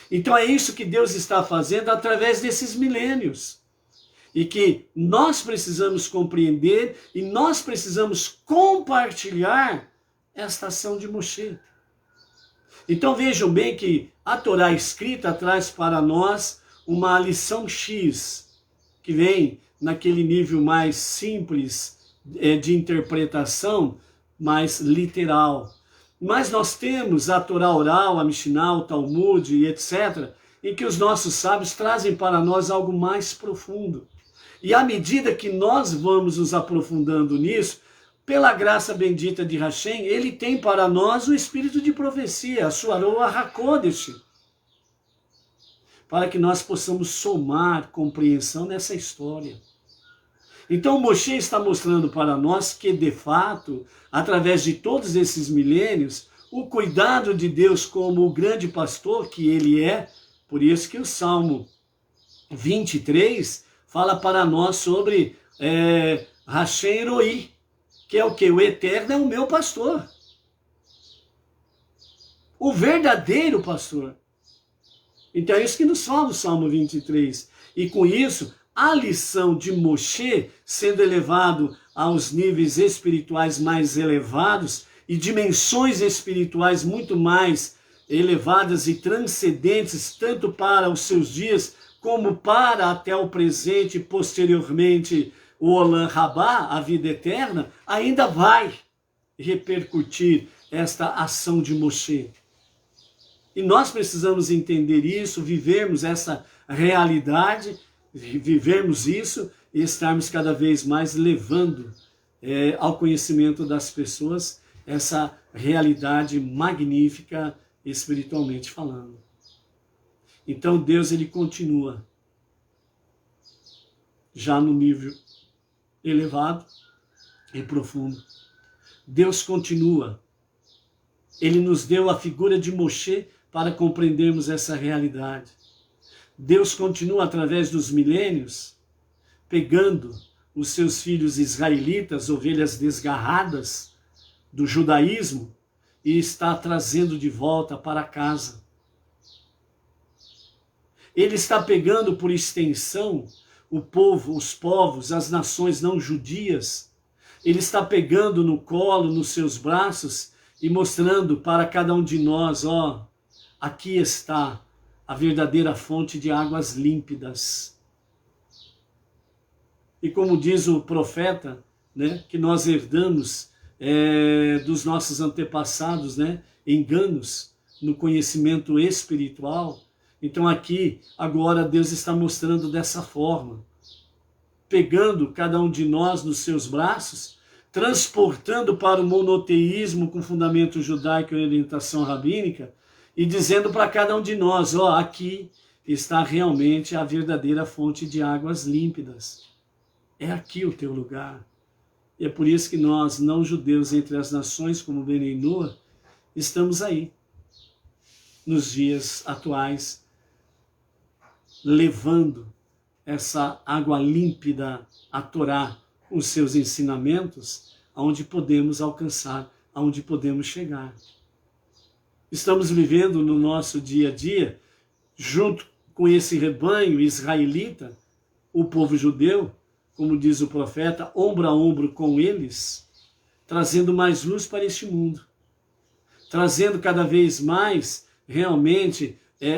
Então é isso que Deus está fazendo através desses milênios. E que nós precisamos compreender e nós precisamos compartilhar esta ação de Moshe. Então vejam bem que a Torá escrita traz para nós uma lição X, que vem naquele nível mais simples de interpretação, mais literal. Mas nós temos a Torá oral, a Mishnah, o Talmud e etc., em que os nossos sábios trazem para nós algo mais profundo. E à medida que nós vamos nos aprofundando nisso, pela graça bendita de Hashem, ele tem para nós o espírito de profecia, a sua Ruach HaKodesh, para que nós possamos somar compreensão nessa história. Então Moshe está mostrando para nós que, de fato, através de todos esses milênios, o cuidado de Deus como o grande pastor que ele é, por isso que o Salmo 23 fala para nós sobre Hashem Eroi, que é o que? O Eterno é o meu pastor. O verdadeiro pastor. Então é isso que nos fala o Salmo 23. E com isso, a lição de Moshe sendo elevado aos níveis espirituais mais elevados e dimensões espirituais muito mais elevadas e transcendentes, tanto para os seus dias como para até o presente e posteriormente o Olam Rabá, a vida eterna, ainda vai repercutir esta ação de Moshe. E nós precisamos entender isso, vivermos essa realidade, vivermos isso e estarmos cada vez mais levando ao conhecimento das pessoas essa realidade magnífica espiritualmente falando. Então Deus ele continua já no nível elevado e profundo. Deus continua. Ele nos deu a figura de Moshe para compreendermos essa realidade. Deus continua através dos milênios, pegando os seus filhos israelitas, ovelhas desgarradas do judaísmo, e está trazendo de volta para casa. Ele está pegando por extensão o povo, os povos, as nações não judias. Ele está pegando no colo, nos seus braços e mostrando para cada um de nós, aqui está a verdadeira fonte de águas límpidas. E como diz o profeta, né, que nós herdamos dos nossos antepassados, né, enganos no conhecimento espiritual. Então aqui, agora, Deus está mostrando dessa forma, pegando cada um de nós nos seus braços, transportando para o monoteísmo com fundamento judaico e orientação rabínica, e dizendo para cada um de nós, aqui está realmente a verdadeira fonte de águas límpidas. É aqui o teu lugar. E é por isso que nós, não judeus entre as nações, como Benei Noah, estamos aí, nos dias atuais, levando essa água límpida, a Torá, os seus ensinamentos, aonde podemos alcançar, aonde podemos chegar. Estamos vivendo no nosso dia a dia, junto com esse rebanho israelita, o povo judeu, como diz o profeta, ombro a ombro com eles, trazendo mais luz para este mundo, trazendo cada vez mais, realmente,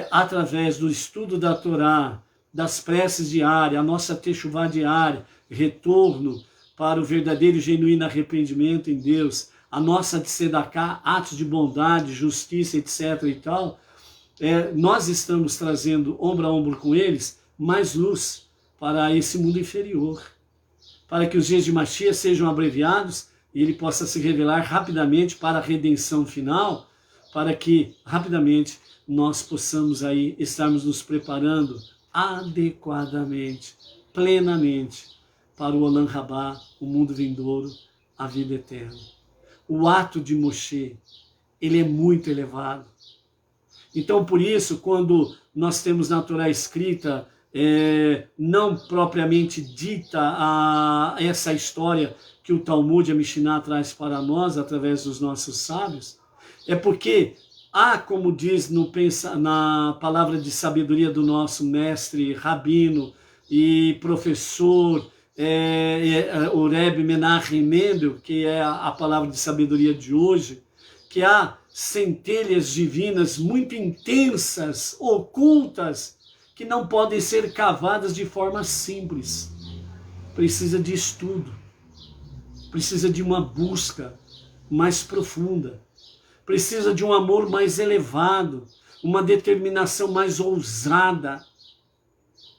através do estudo da Torá, das preces diárias, a nossa techuvá diária, retorno para o verdadeiro e genuíno arrependimento em Deus, a nossa tzedakah, atos de bondade, justiça, etc. e tal, nós estamos trazendo ombro a ombro com eles mais luz para esse mundo inferior, para que os dias de Mashiach sejam abreviados e ele possa se revelar rapidamente para a redenção final, para que rapidamente nós possamos aí estarmos nos preparando adequadamente, plenamente, para o Olam Rabá, o mundo vindouro, a vida eterna. O ato de Moshe, ele é muito elevado. Então, por isso, quando nós temos na Torá escrita, não propriamente dita essa história que o Talmud e a Mishnah traz para nós, através dos nossos sábios, é porque Há, como diz na palavra de sabedoria do nosso mestre, rabino e professor, o Rebbe Menachem Mendel, que é a palavra de sabedoria de hoje, que há centelhas divinas muito intensas, ocultas, que não podem ser cavadas de forma simples. Precisa de estudo, precisa de uma busca mais profunda, precisa de um amor mais elevado, uma determinação mais ousada,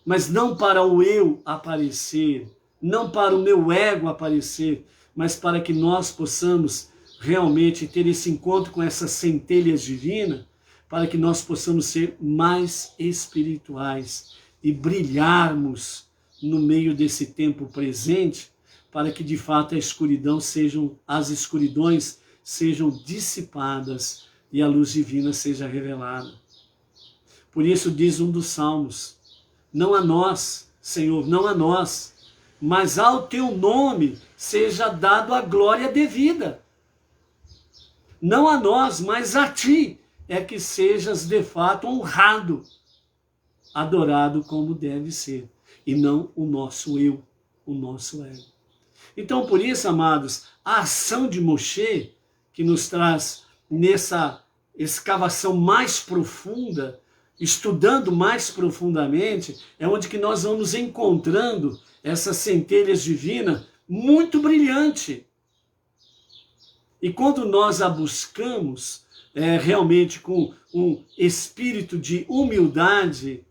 mas não para o eu aparecer, não para o meu ego aparecer, mas para que nós possamos realmente ter esse encontro com essas centelhas divinas, para que nós possamos ser mais espirituais e brilharmos no meio desse tempo presente, para que de fato as escuridões sejam dissipadas e a luz divina seja revelada. Por isso diz um dos salmos: não a nós, Senhor, não a nós, mas ao teu nome seja dado a glória devida. Não a nós, mas a ti é que sejas de fato honrado, adorado como deve ser, e não o nosso eu, o nosso ego. Então, por isso, amados, a ação de Moshe, que nos traz nessa escavação mais profunda, estudando mais profundamente, é onde que nós vamos encontrando essas centelhas divinas muito brilhante. E quando nós a buscamos realmente com um espírito de humildade,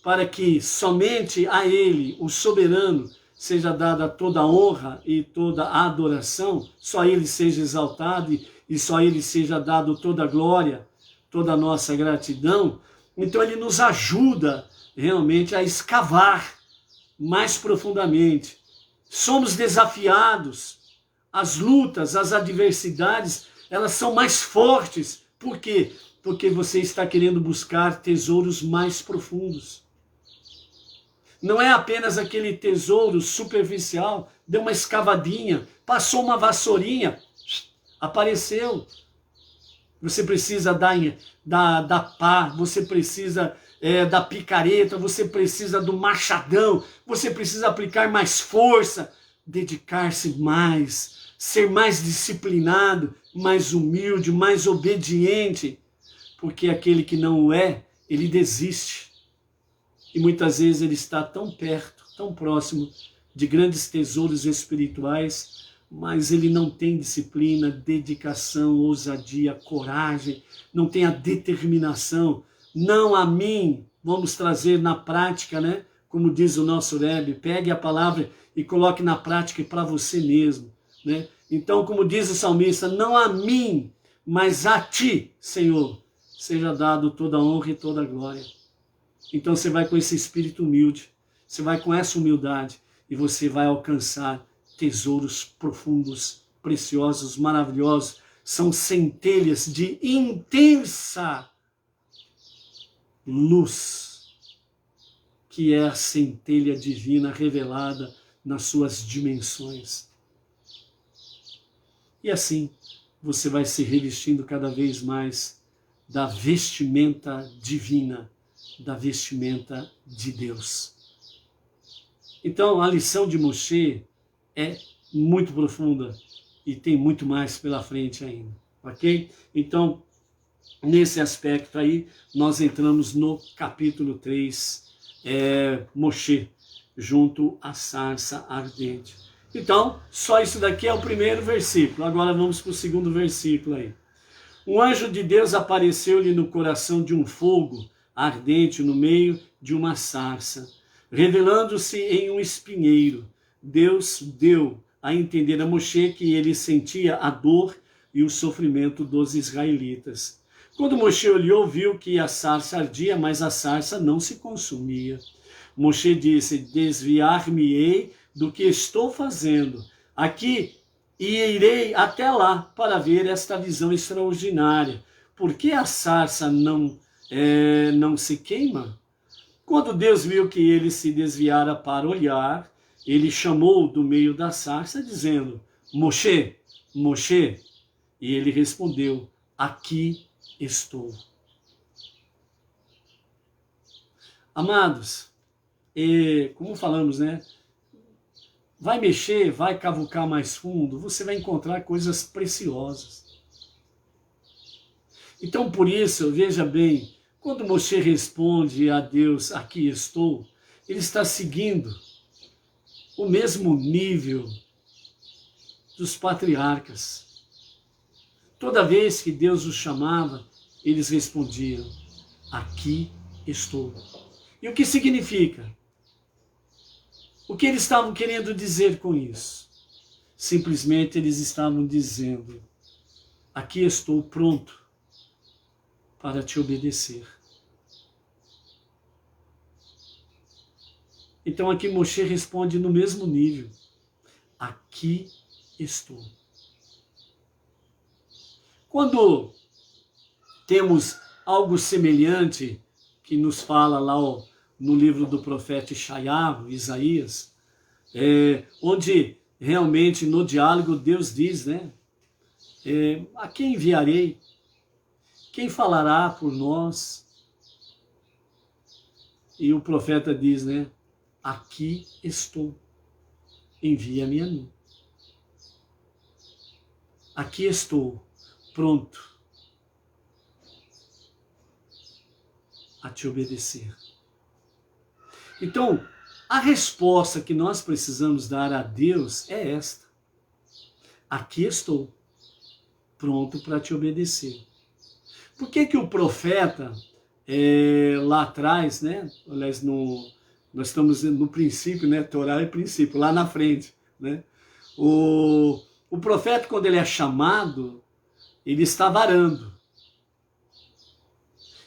para que somente a Ele, o soberano, seja dada toda a honra e toda a adoração, só Ele seja exaltado e só Ele seja dado toda a glória, toda a nossa gratidão, então Ele nos ajuda realmente a escavar mais profundamente. Somos desafiados, as lutas, as adversidades, elas são mais fortes. Por quê? Porque você está querendo buscar tesouros mais profundos. Não é apenas aquele tesouro superficial, deu uma escavadinha, passou uma vassourinha, apareceu. Você precisa da pá, você precisa da picareta, você precisa do machadão, você precisa aplicar mais força, dedicar-se mais, ser mais disciplinado, mais humilde, mais obediente, porque aquele que não o é, ele desiste. E muitas vezes ele está tão perto, tão próximo de grandes tesouros espirituais, mas ele não tem disciplina, dedicação, ousadia, coragem, não tem a determinação. Não a mim, vamos trazer na prática, né? Como diz o nosso Rebbe, pegue a palavra e coloque na prática para você mesmo, né? Então, como diz o salmista, não a mim, mas a ti, Senhor, seja dado toda a honra e toda a glória. Então você vai com esse espírito humilde, você vai com essa humildade e você vai alcançar tesouros profundos, preciosos, maravilhosos. São centelhas de intensa luz, que é a centelha divina revelada nas suas dimensões. E assim você vai se revestindo cada vez mais da vestimenta divina, da vestimenta de Deus. Então a lição de Moshe é muito profunda e tem muito mais pela frente ainda, ok? Então, nesse aspecto aí, nós entramos no capítulo 3, Moshe, junto à sarça ardente. Então, só isso daqui é o primeiro versículo. Agora vamos para o segundo versículo aí. Um anjo de Deus apareceu-lhe no coração de um fogo ardente no meio de uma sarça, revelando-se em um espinheiro. Deus deu a entender a Moshe que ele sentia a dor e o sofrimento dos israelitas. Quando Moshe olhou, viu que a sarça ardia, mas a sarça não se consumia. Moshe disse: desviar-me-ei do que estou fazendo aqui e irei até lá para ver esta visão extraordinária. Por que a sarça não se queima? Quando Deus viu que ele se desviara para olhar, ele chamou do meio da sarça, dizendo: Moshe, Moshe. E ele respondeu: aqui estou. Amados, como falamos, né? Vai mexer, vai cavucar mais fundo, você vai encontrar coisas preciosas. Então, por isso, veja bem, quando Moshe responde a Deus, aqui estou, ele está seguindo o mesmo nível dos patriarcas. Toda vez que Deus os chamava, eles respondiam, aqui estou. E o que significa? O que eles estavam querendo dizer com isso? Simplesmente eles estavam dizendo, aqui estou pronto para te obedecer. Então aqui Moshe responde no mesmo nível, aqui estou. Quando temos algo semelhante que nos fala lá no livro do profeta Isaías, onde realmente no diálogo Deus diz, né? A quem enviarei? Quem falará por nós? E o profeta diz, né? Aqui estou, envia-me a mim. Aqui estou, pronto a te obedecer. Então, a resposta que nós precisamos dar a Deus é esta. Aqui estou, pronto para te obedecer. Por que o profeta, lá atrás, né? Aliás, nós estamos no princípio, né? Torá é princípio, lá na frente, né? O profeta, quando ele é chamado, ele estava arando.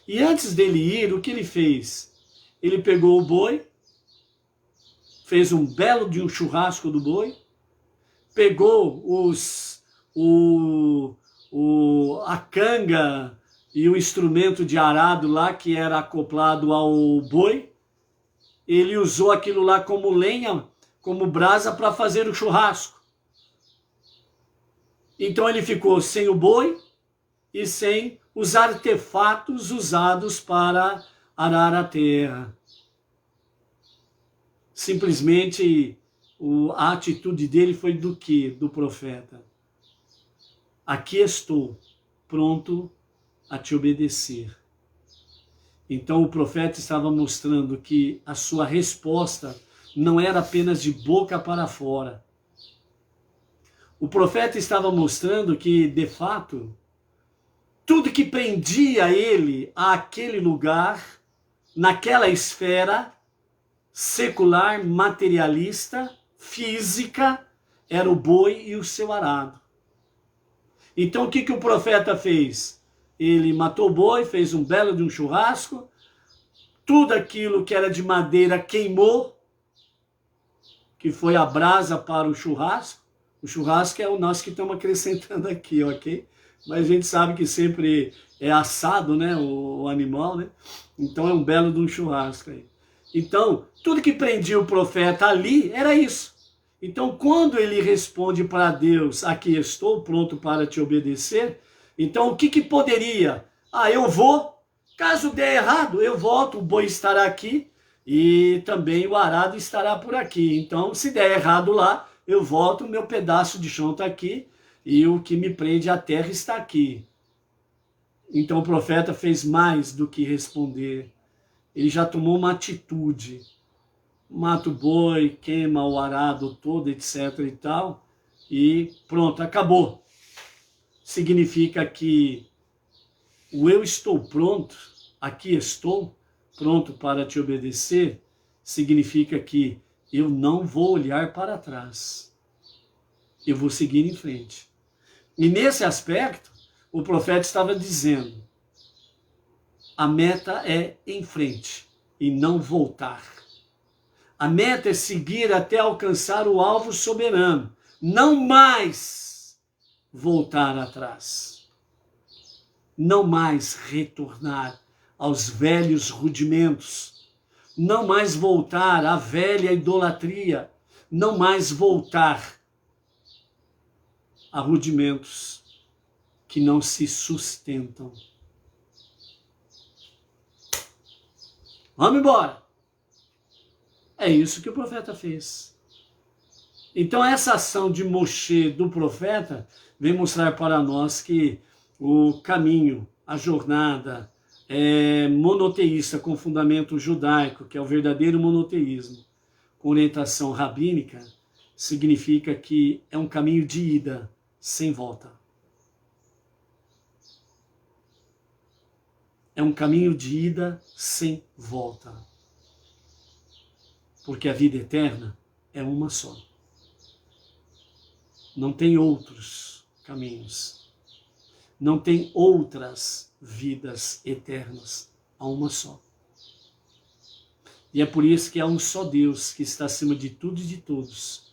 E antes dele ir, o que ele fez? Ele pegou o boi, fez um belo de um churrasco do boi, pegou a canga e o instrumento de arado lá que era acoplado ao boi, ele usou aquilo lá como lenha, como brasa para fazer o churrasco. Então ele ficou sem o boi e sem os artefatos usados para arar a terra. Simplesmente a atitude dele foi do quê? Do profeta. Aqui estou, pronto a te obedecer. Então o profeta estava mostrando que a sua resposta não era apenas de boca para fora. O profeta estava mostrando que, de fato, tudo que prendia ele àquele lugar, naquela esfera secular, materialista, física, era o boi e o seu arado. Então o que o profeta fez? Ele matou o boi, fez um belo de um churrasco, tudo aquilo que era de madeira queimou, que foi a brasa para o churrasco. O churrasco é o nosso que estamos acrescentando aqui, ok? Mas a gente sabe que sempre é assado, né, o animal, né? Então é um belo de um churrasco aí. Então, tudo que prendia o profeta ali era isso. Então, quando ele responde para Deus, aqui estou, pronto para te obedecer, então o que poderia? Eu vou, caso der errado, eu volto, o boi estará aqui e também o arado estará por aqui. Então, se der errado lá, eu volto, o meu pedaço de chão está aqui e o que me prende à terra está aqui. Então o profeta fez mais do que responder. Ele já tomou uma atitude. Mata o boi, queima o arado todo, etc. e tal. E pronto, acabou. Significa que o eu estou pronto, aqui estou, pronto para te obedecer, significa que eu não vou olhar para trás. Eu vou seguir em frente. E nesse aspecto, o profeta estava dizendo, a meta é em frente e não voltar. A meta é seguir até alcançar o alvo soberano, não mais voltar atrás. Não mais retornar aos velhos rudimentos, não mais voltar à velha idolatria, não mais voltar a rudimentos que não se sustentam Vamos embora. É isso que o profeta fez. Então essa ação de Moshe, do profeta, vem mostrar para nós que o caminho, a jornada monoteísta com fundamento judaico, que é o verdadeiro monoteísmo, com orientação rabínica, significa que é um caminho de ida, sem volta. É um caminho de ida sem volta. Porque a vida eterna é uma só. Não tem outros caminhos. Não tem outras vidas eternas. Há uma só. E é por isso que há um só Deus que está acima de tudo e de todos.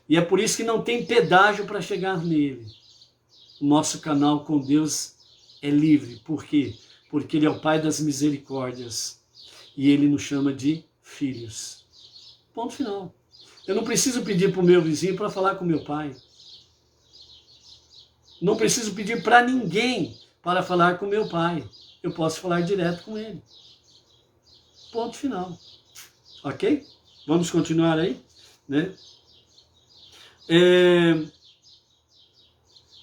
E é por isso que não tem pedágio para chegar nele. O nosso canal com Deus é livre. Por quê? Porque Ele é o Pai das misericórdias. E Ele nos chama de filhos. Ponto final. Eu não preciso pedir para o meu vizinho para falar com meu pai. Não preciso pedir para ninguém para falar com meu pai. Eu posso falar direto com ele. Ponto final. Ok? Vamos continuar aí, né?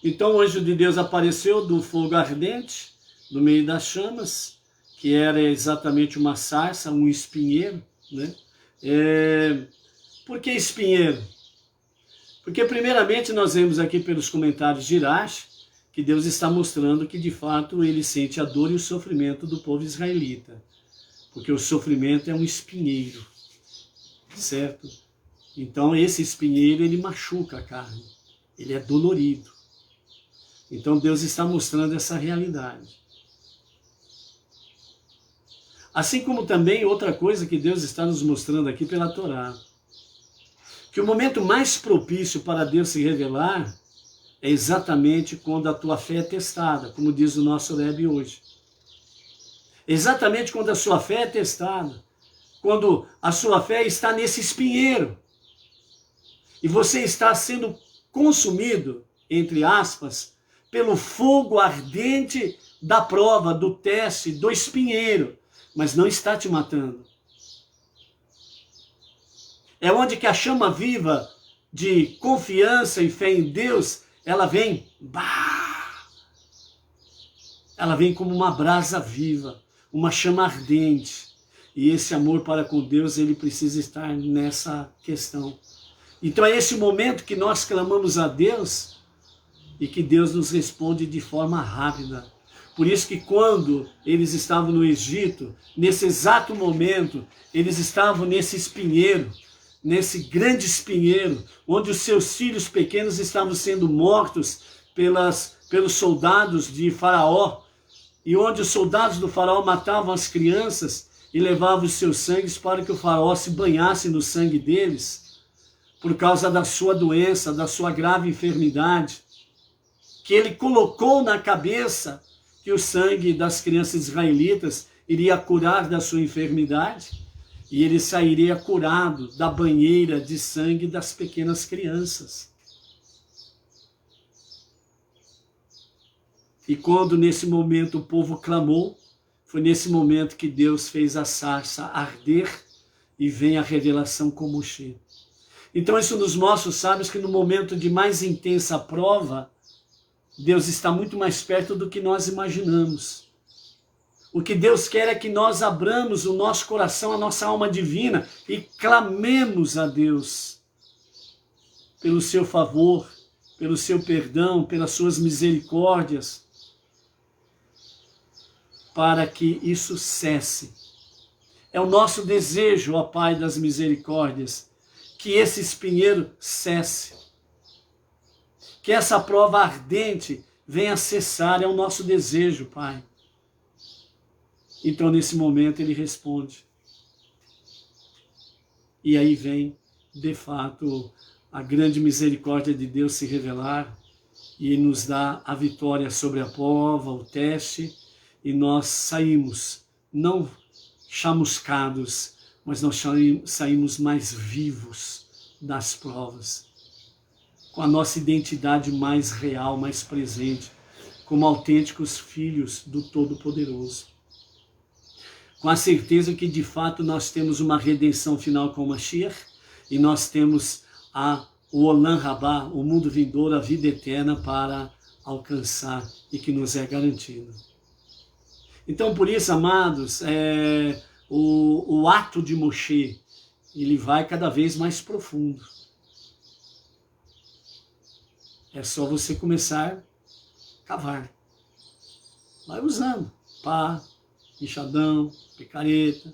Então o anjo de Deus apareceu do fogo ardente, no meio das chamas, que era exatamente uma sarça, um espinheiro, né? Por que espinheiro? Porque primeiramente nós vemos aqui pelos comentários de Irache que Deus está mostrando que de fato ele sente a dor e o sofrimento do povo israelita. Porque o sofrimento é um espinheiro, certo? Então esse espinheiro ele machuca a carne, ele é dolorido. Então Deus está mostrando essa realidade. Assim como também outra coisa que Deus está nos mostrando aqui pela Torá, que o momento mais propício para Deus se revelar é exatamente quando a tua fé é testada, como diz o nosso Rebbe hoje. Exatamente quando a sua fé é testada, quando a sua fé está nesse espinheiro e você está sendo consumido, entre aspas, pelo fogo ardente da prova, do teste, do espinheiro, mas não está te matando. É onde que a chama viva de confiança e fé em Deus, ela vem, ela vem como uma brasa viva, uma chama ardente. E esse amor para com Deus, ele precisa estar nessa questão. Então é esse momento que nós clamamos a Deus e que Deus nos responde de forma rápida. Por isso que quando eles estavam no Egito, nesse exato momento, eles estavam nesse espinheiro, nesse grande espinheiro, onde os seus filhos pequenos estavam sendo mortos pelos soldados de Faraó, e onde os soldados do Faraó matavam as crianças e levavam os seus sangues para que o Faraó se banhasse no sangue deles, por causa da sua doença, da sua grave enfermidade, que ele colocou na cabeça que o sangue das crianças israelitas iria curar da sua enfermidade, e ele sairia curado da banheira de sangue das pequenas crianças. E quando nesse momento o povo clamou, foi nesse momento que Deus fez a sarça arder e vem a revelação com Moshe. Então isso nos mostra, sábios, que no momento de mais intensa prova, Deus está muito mais perto do que nós imaginamos. O que Deus quer é que nós abramos o nosso coração, a nossa alma divina e clamemos a Deus pelo seu favor, pelo seu perdão, pelas suas misericórdias, para que isso cesse. É o nosso desejo, ó Pai das misericórdias, que esse espinheiro cesse. Que essa prova ardente venha cessar, é o nosso desejo, Pai. Então, nesse momento, ele responde. E aí vem, de fato, a grande misericórdia de Deus se revelar e nos dá a vitória sobre a prova, o teste, e nós saímos, não chamuscados, mas nós saímos mais vivos das provas, com a nossa identidade mais real, mais presente, como autênticos filhos do Todo-Poderoso. com a certeza que de fato nós temos uma redenção final com o Mashiach, e nós temos o Olam Rabá, o mundo vindouro, a vida eterna para alcançar e que nos é garantido. Então, por isso, amados, o ato de Moshe, ele vai cada vez mais profundo. É só você começar a cavar. Vai usando pá, enxadão, picareta,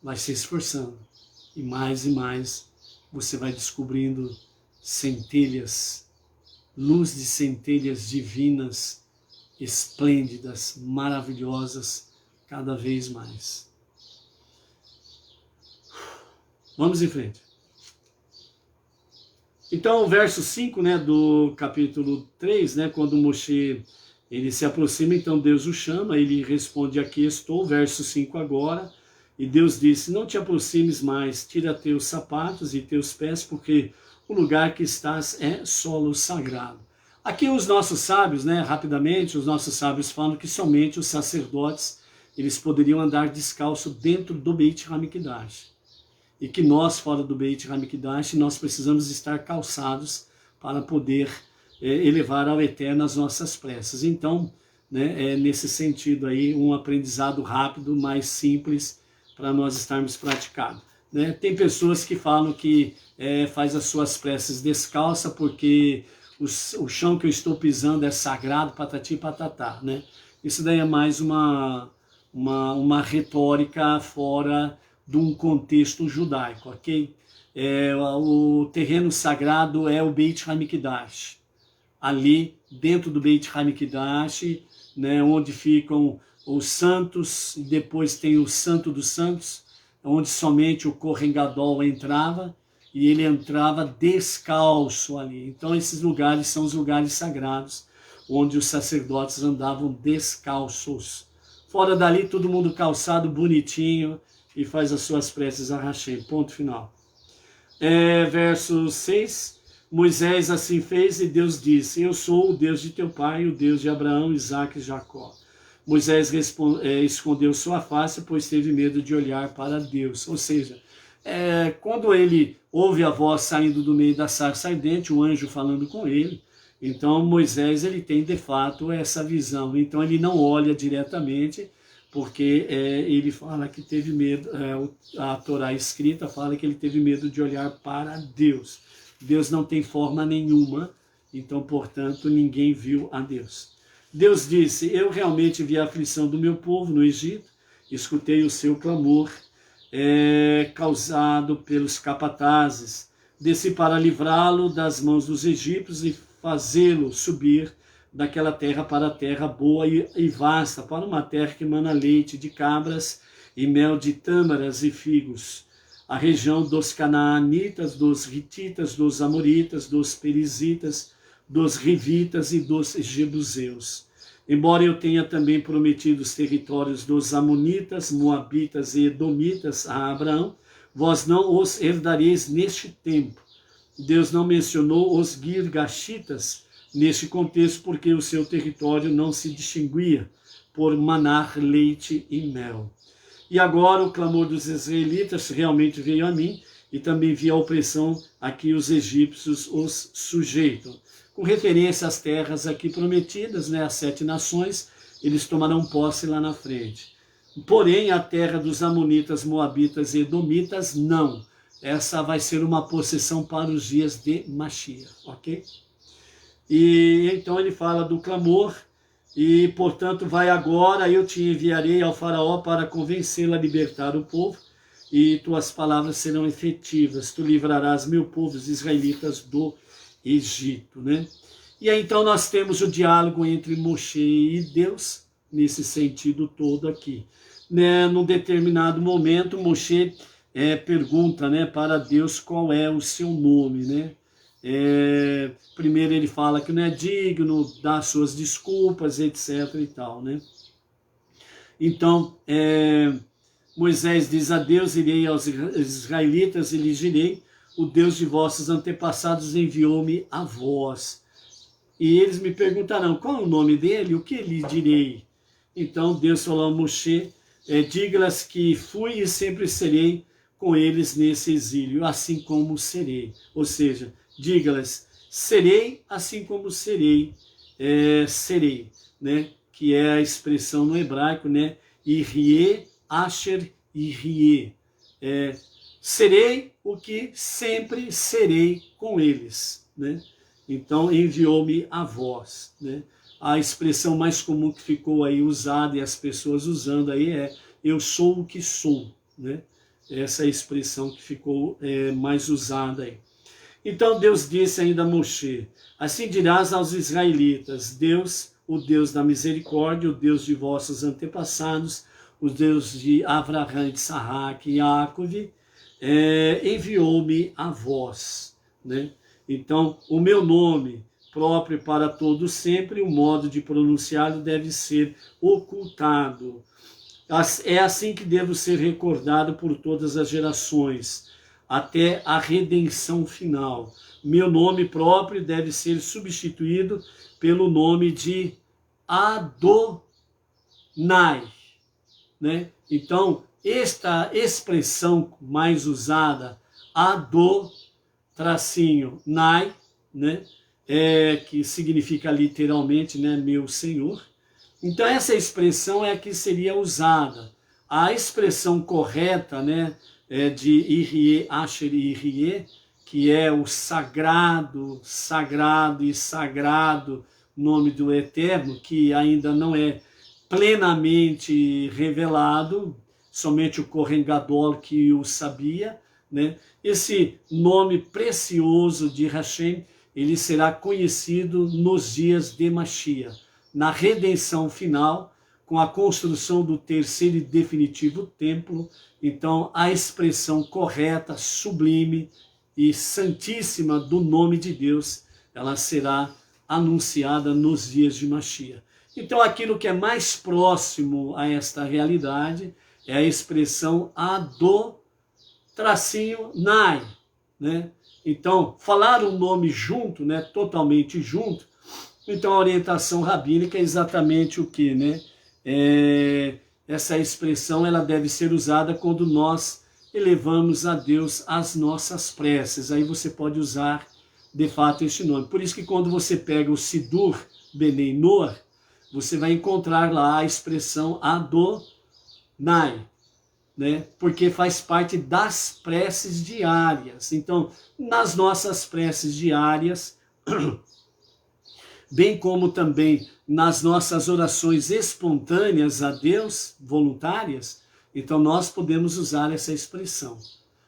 vai se esforçando. E mais você vai descobrindo centelhas, luz de centelhas divinas, esplêndidas, maravilhosas, cada vez mais. Vamos em frente. Então, o verso 5, né, do capítulo 3, né, quando Moshe ele se aproxima, então Deus o chama, ele responde: aqui estou, verso 5 agora, e Deus disse: não te aproximes mais, tira teus sapatos e teus pés, porque o lugar que estás é solo sagrado. Aqui os nossos sábios, né, rapidamente, os nossos sábios falam que somente os sacerdotes, eles poderiam andar descalço dentro do Beit HaMikdash. E que nós, fora do Beit HaMikdash, nós precisamos estar calçados para poder elevar ao Eterno as nossas preces. Então, né, nesse sentido aí, um aprendizado rápido, mais simples, para nós estarmos praticando. Né? Tem pessoas que falam que faz as suas preces descalça porque o chão que eu estou pisando é sagrado, patati patatá. Né? Isso daí é mais uma retórica fora de um contexto judaico, ok? O terreno sagrado é o Beit HaMikdash. Ali, dentro do Beit HaMikdash, né, onde ficam os santos, e depois tem o Santo dos Santos, onde somente o Kohen Gadol entrava, e ele entrava descalço ali. Então esses lugares são os lugares sagrados, onde os sacerdotes andavam descalços. Fora dali, todo mundo calçado, bonitinho, e faz as suas preces a Hashem. Ponto final. Verso 6, Moisés assim fez e Deus disse: eu sou o Deus de teu pai, o Deus de Abraão, Isaque e Jacó. Moisés escondeu sua face, pois teve medo de olhar para Deus. Ou seja, quando ele ouve a voz saindo do meio da sarça ardente, o anjo falando com ele, então Moisés ele tem de fato essa visão. Então ele não olha diretamente, porque ele fala que teve medo, a Torá escrita fala que ele teve medo de olhar para Deus. Deus não tem forma nenhuma, então, portanto, ninguém viu a Deus. Deus disse: eu realmente vi a aflição do meu povo no Egito, escutei o seu clamor causado pelos capatazes, desci para livrá-lo das mãos dos egípcios e fazê-lo subir daquela terra para a terra boa e vasta, para uma terra que emana leite de cabras e mel de tâmaras e figos, a região dos canaanitas, dos hititas, dos amoritas, dos perizitas, dos rivitas e dos jebuseus. Embora eu tenha também prometido os territórios dos amonitas, moabitas e edomitas a Abraão, vós não os herdareis neste tempo. Deus não mencionou os girgashitas neste contexto, porque o seu território não se distinguia por manar leite e mel. E agora o clamor dos israelitas realmente veio a mim, e também vi a opressão a que os egípcios os sujeitam. Com referência às terras aqui prometidas, né, as 7 nações, eles tomarão posse lá na frente. Porém, a terra dos amonitas, moabitas e edomitas, não. Essa vai ser uma possessão para os dias de Mashiach, ok? E então ele fala do clamor, e portanto vai agora, eu te enviarei ao faraó para convencê-lo a libertar o povo, e tuas palavras serão efetivas, tu livrarás meu povo, os israelitas, do Egito, né? E aí então nós temos o diálogo entre Moshe e Deus, nesse sentido todo aqui. Né? Num determinado momento, Moshe pergunta, né, para Deus qual é o seu nome, né? Primeiro ele fala que não é digno, dá suas desculpas, etc. e tal, né? Então, Moisés diz a Deus: irei aos israelitas e lhes direi: o Deus de vossos antepassados enviou-me a vós. E eles me perguntarão: qual é o nome dele? O que lhe direi? Então Deus falou a Moshe: diga-lhes que fui e sempre serei com eles nesse exílio, assim como serei. Ou seja, diga-lhes, serei assim como serei, serei, né? Que é a expressão no hebraico, né? Irie, asher, irie. Serei o que sempre serei com eles, né? Então enviou-me a vós, né? A expressão mais comum que ficou aí usada e as pessoas usando aí é eu sou o que sou, né? Essa é a expressão que ficou mais usada aí. Então Deus disse ainda a Moshe, assim dirás aos israelitas, Deus, o Deus da misericórdia, o Deus de vossos antepassados, o Deus de Avraham, de Isaac e Jacove, enviou-me a vós, né? Então, o meu nome próprio para todos sempre, o modo de pronunciá-lo deve ser ocultado. É assim que devo ser recordado por todas as gerações, até a redenção final. Meu nome próprio deve ser substituído pelo nome de Adonai, né? Então, esta expressão mais usada, Adonai, né? Que significa literalmente, né, meu Senhor. Então essa expressão é a que seria usada. A expressão correta, né, de Irie, Asher e Irie, que é o sagrado, sagrado e sagrado nome do Eterno, que ainda não é plenamente revelado, somente o Kohen Gadol que o sabia, né? Esse nome precioso de Hashem, ele será conhecido nos dias de Mashiach, na redenção final, com a construção do terceiro e definitivo templo. Então, a expressão correta, sublime e santíssima do nome de Deus, ela será anunciada nos dias de Mashiach. Então, aquilo que é mais próximo a esta realidade é a expressão Adonai, né? Então, falar o nome junto, né, totalmente junto. Então, a orientação rabínica é exatamente o que, né? Essa expressão ela deve ser usada quando nós elevamos a Deus as nossas preces. Aí você pode usar, de fato, este nome. Por isso que quando você pega o Sidur Benei Noach, você vai encontrar lá a expressão Adonai, né? Porque faz parte das preces diárias. Então, nas nossas preces diárias, bem como também nas nossas orações espontâneas a Deus, voluntárias, então nós podemos usar essa expressão.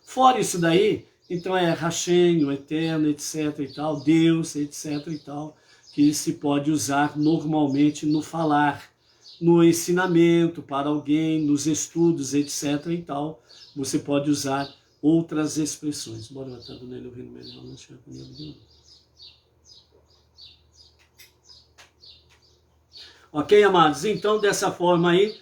Fora isso daí, então é Hashem, o Eterno, etc. e tal, Deus, etc. e tal, que se pode usar normalmente no falar, no ensinamento para alguém, nos estudos, etc. e tal, você pode usar outras expressões. Bora botar do Nélio ouvindo melhor, não sei o. Ok, amados? Então, dessa forma aí,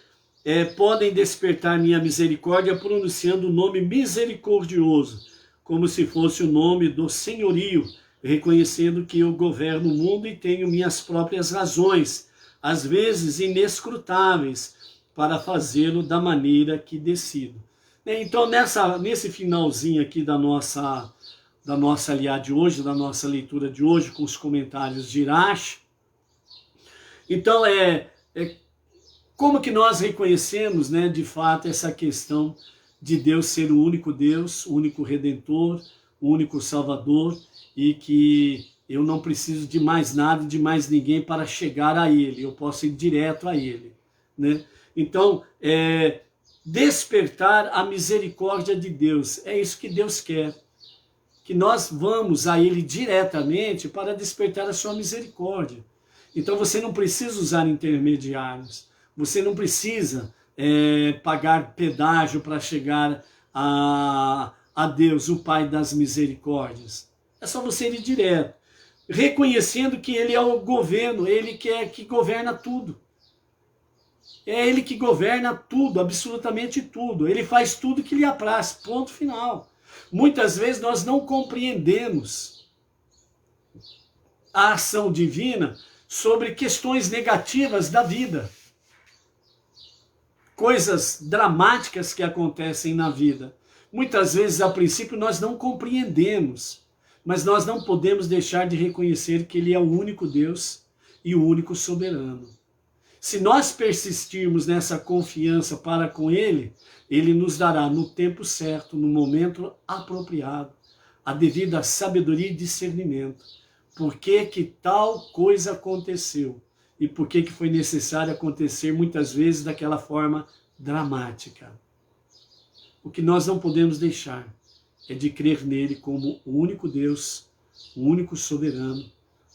podem despertar minha misericórdia pronunciando o nome misericordioso, como se fosse o nome do senhorio, reconhecendo que eu governo o mundo e tenho minhas próprias razões, às vezes inescrutáveis, para fazê-lo da maneira que decido. Então, nesse finalzinho aqui da nossa aliá de hoje, da nossa leitura de hoje, com os comentários de Irash, então, como que nós reconhecemos, né, de fato, essa questão de Deus ser o único Deus, o único Redentor, o único Salvador, e que eu não preciso de mais nada, de mais ninguém para chegar a Ele, eu posso ir direto a Ele, né? Então, despertar a misericórdia de Deus, é isso que Deus quer, que nós vamos a Ele diretamente para despertar a sua misericórdia. Então você não precisa usar intermediários, você não precisa pagar pedágio para chegar a Deus, o Pai das misericórdias. É só você ir direto, reconhecendo que Ele é o governo, Ele que governa tudo. É Ele que governa tudo, absolutamente tudo. Ele faz tudo que lhe apraz, ponto final. Muitas vezes nós não compreendemos a ação divina sobre questões negativas da vida. coisas dramáticas que acontecem na vida. Muitas vezes, a princípio, nós não compreendemos, mas nós não podemos deixar de reconhecer que Ele é o único Deus e o único soberano. Se nós persistirmos nessa confiança para com Ele, Ele nos dará no tempo certo, no momento apropriado, a devida sabedoria e discernimento. Por que que tal coisa aconteceu? E por que que foi necessário acontecer muitas vezes daquela forma dramática? O que nós não podemos deixar é de crer nele como o único Deus, o único soberano,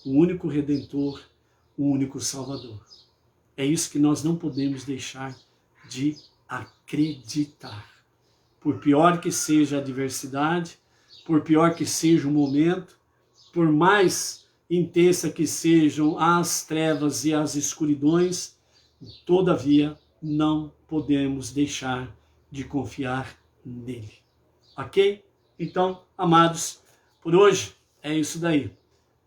o único Redentor, o único Salvador. É isso que nós não podemos deixar de acreditar. Por pior que seja a adversidade, por pior que seja o momento, por mais intensa que sejam as trevas e as escuridões, todavia não podemos deixar de confiar nele. Ok? Então, amados, por hoje é isso daí.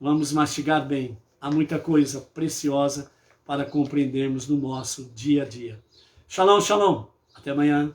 Vamos mastigar bem. Há muita coisa preciosa para compreendermos no nosso dia a dia. Shalom, shalom. Até amanhã.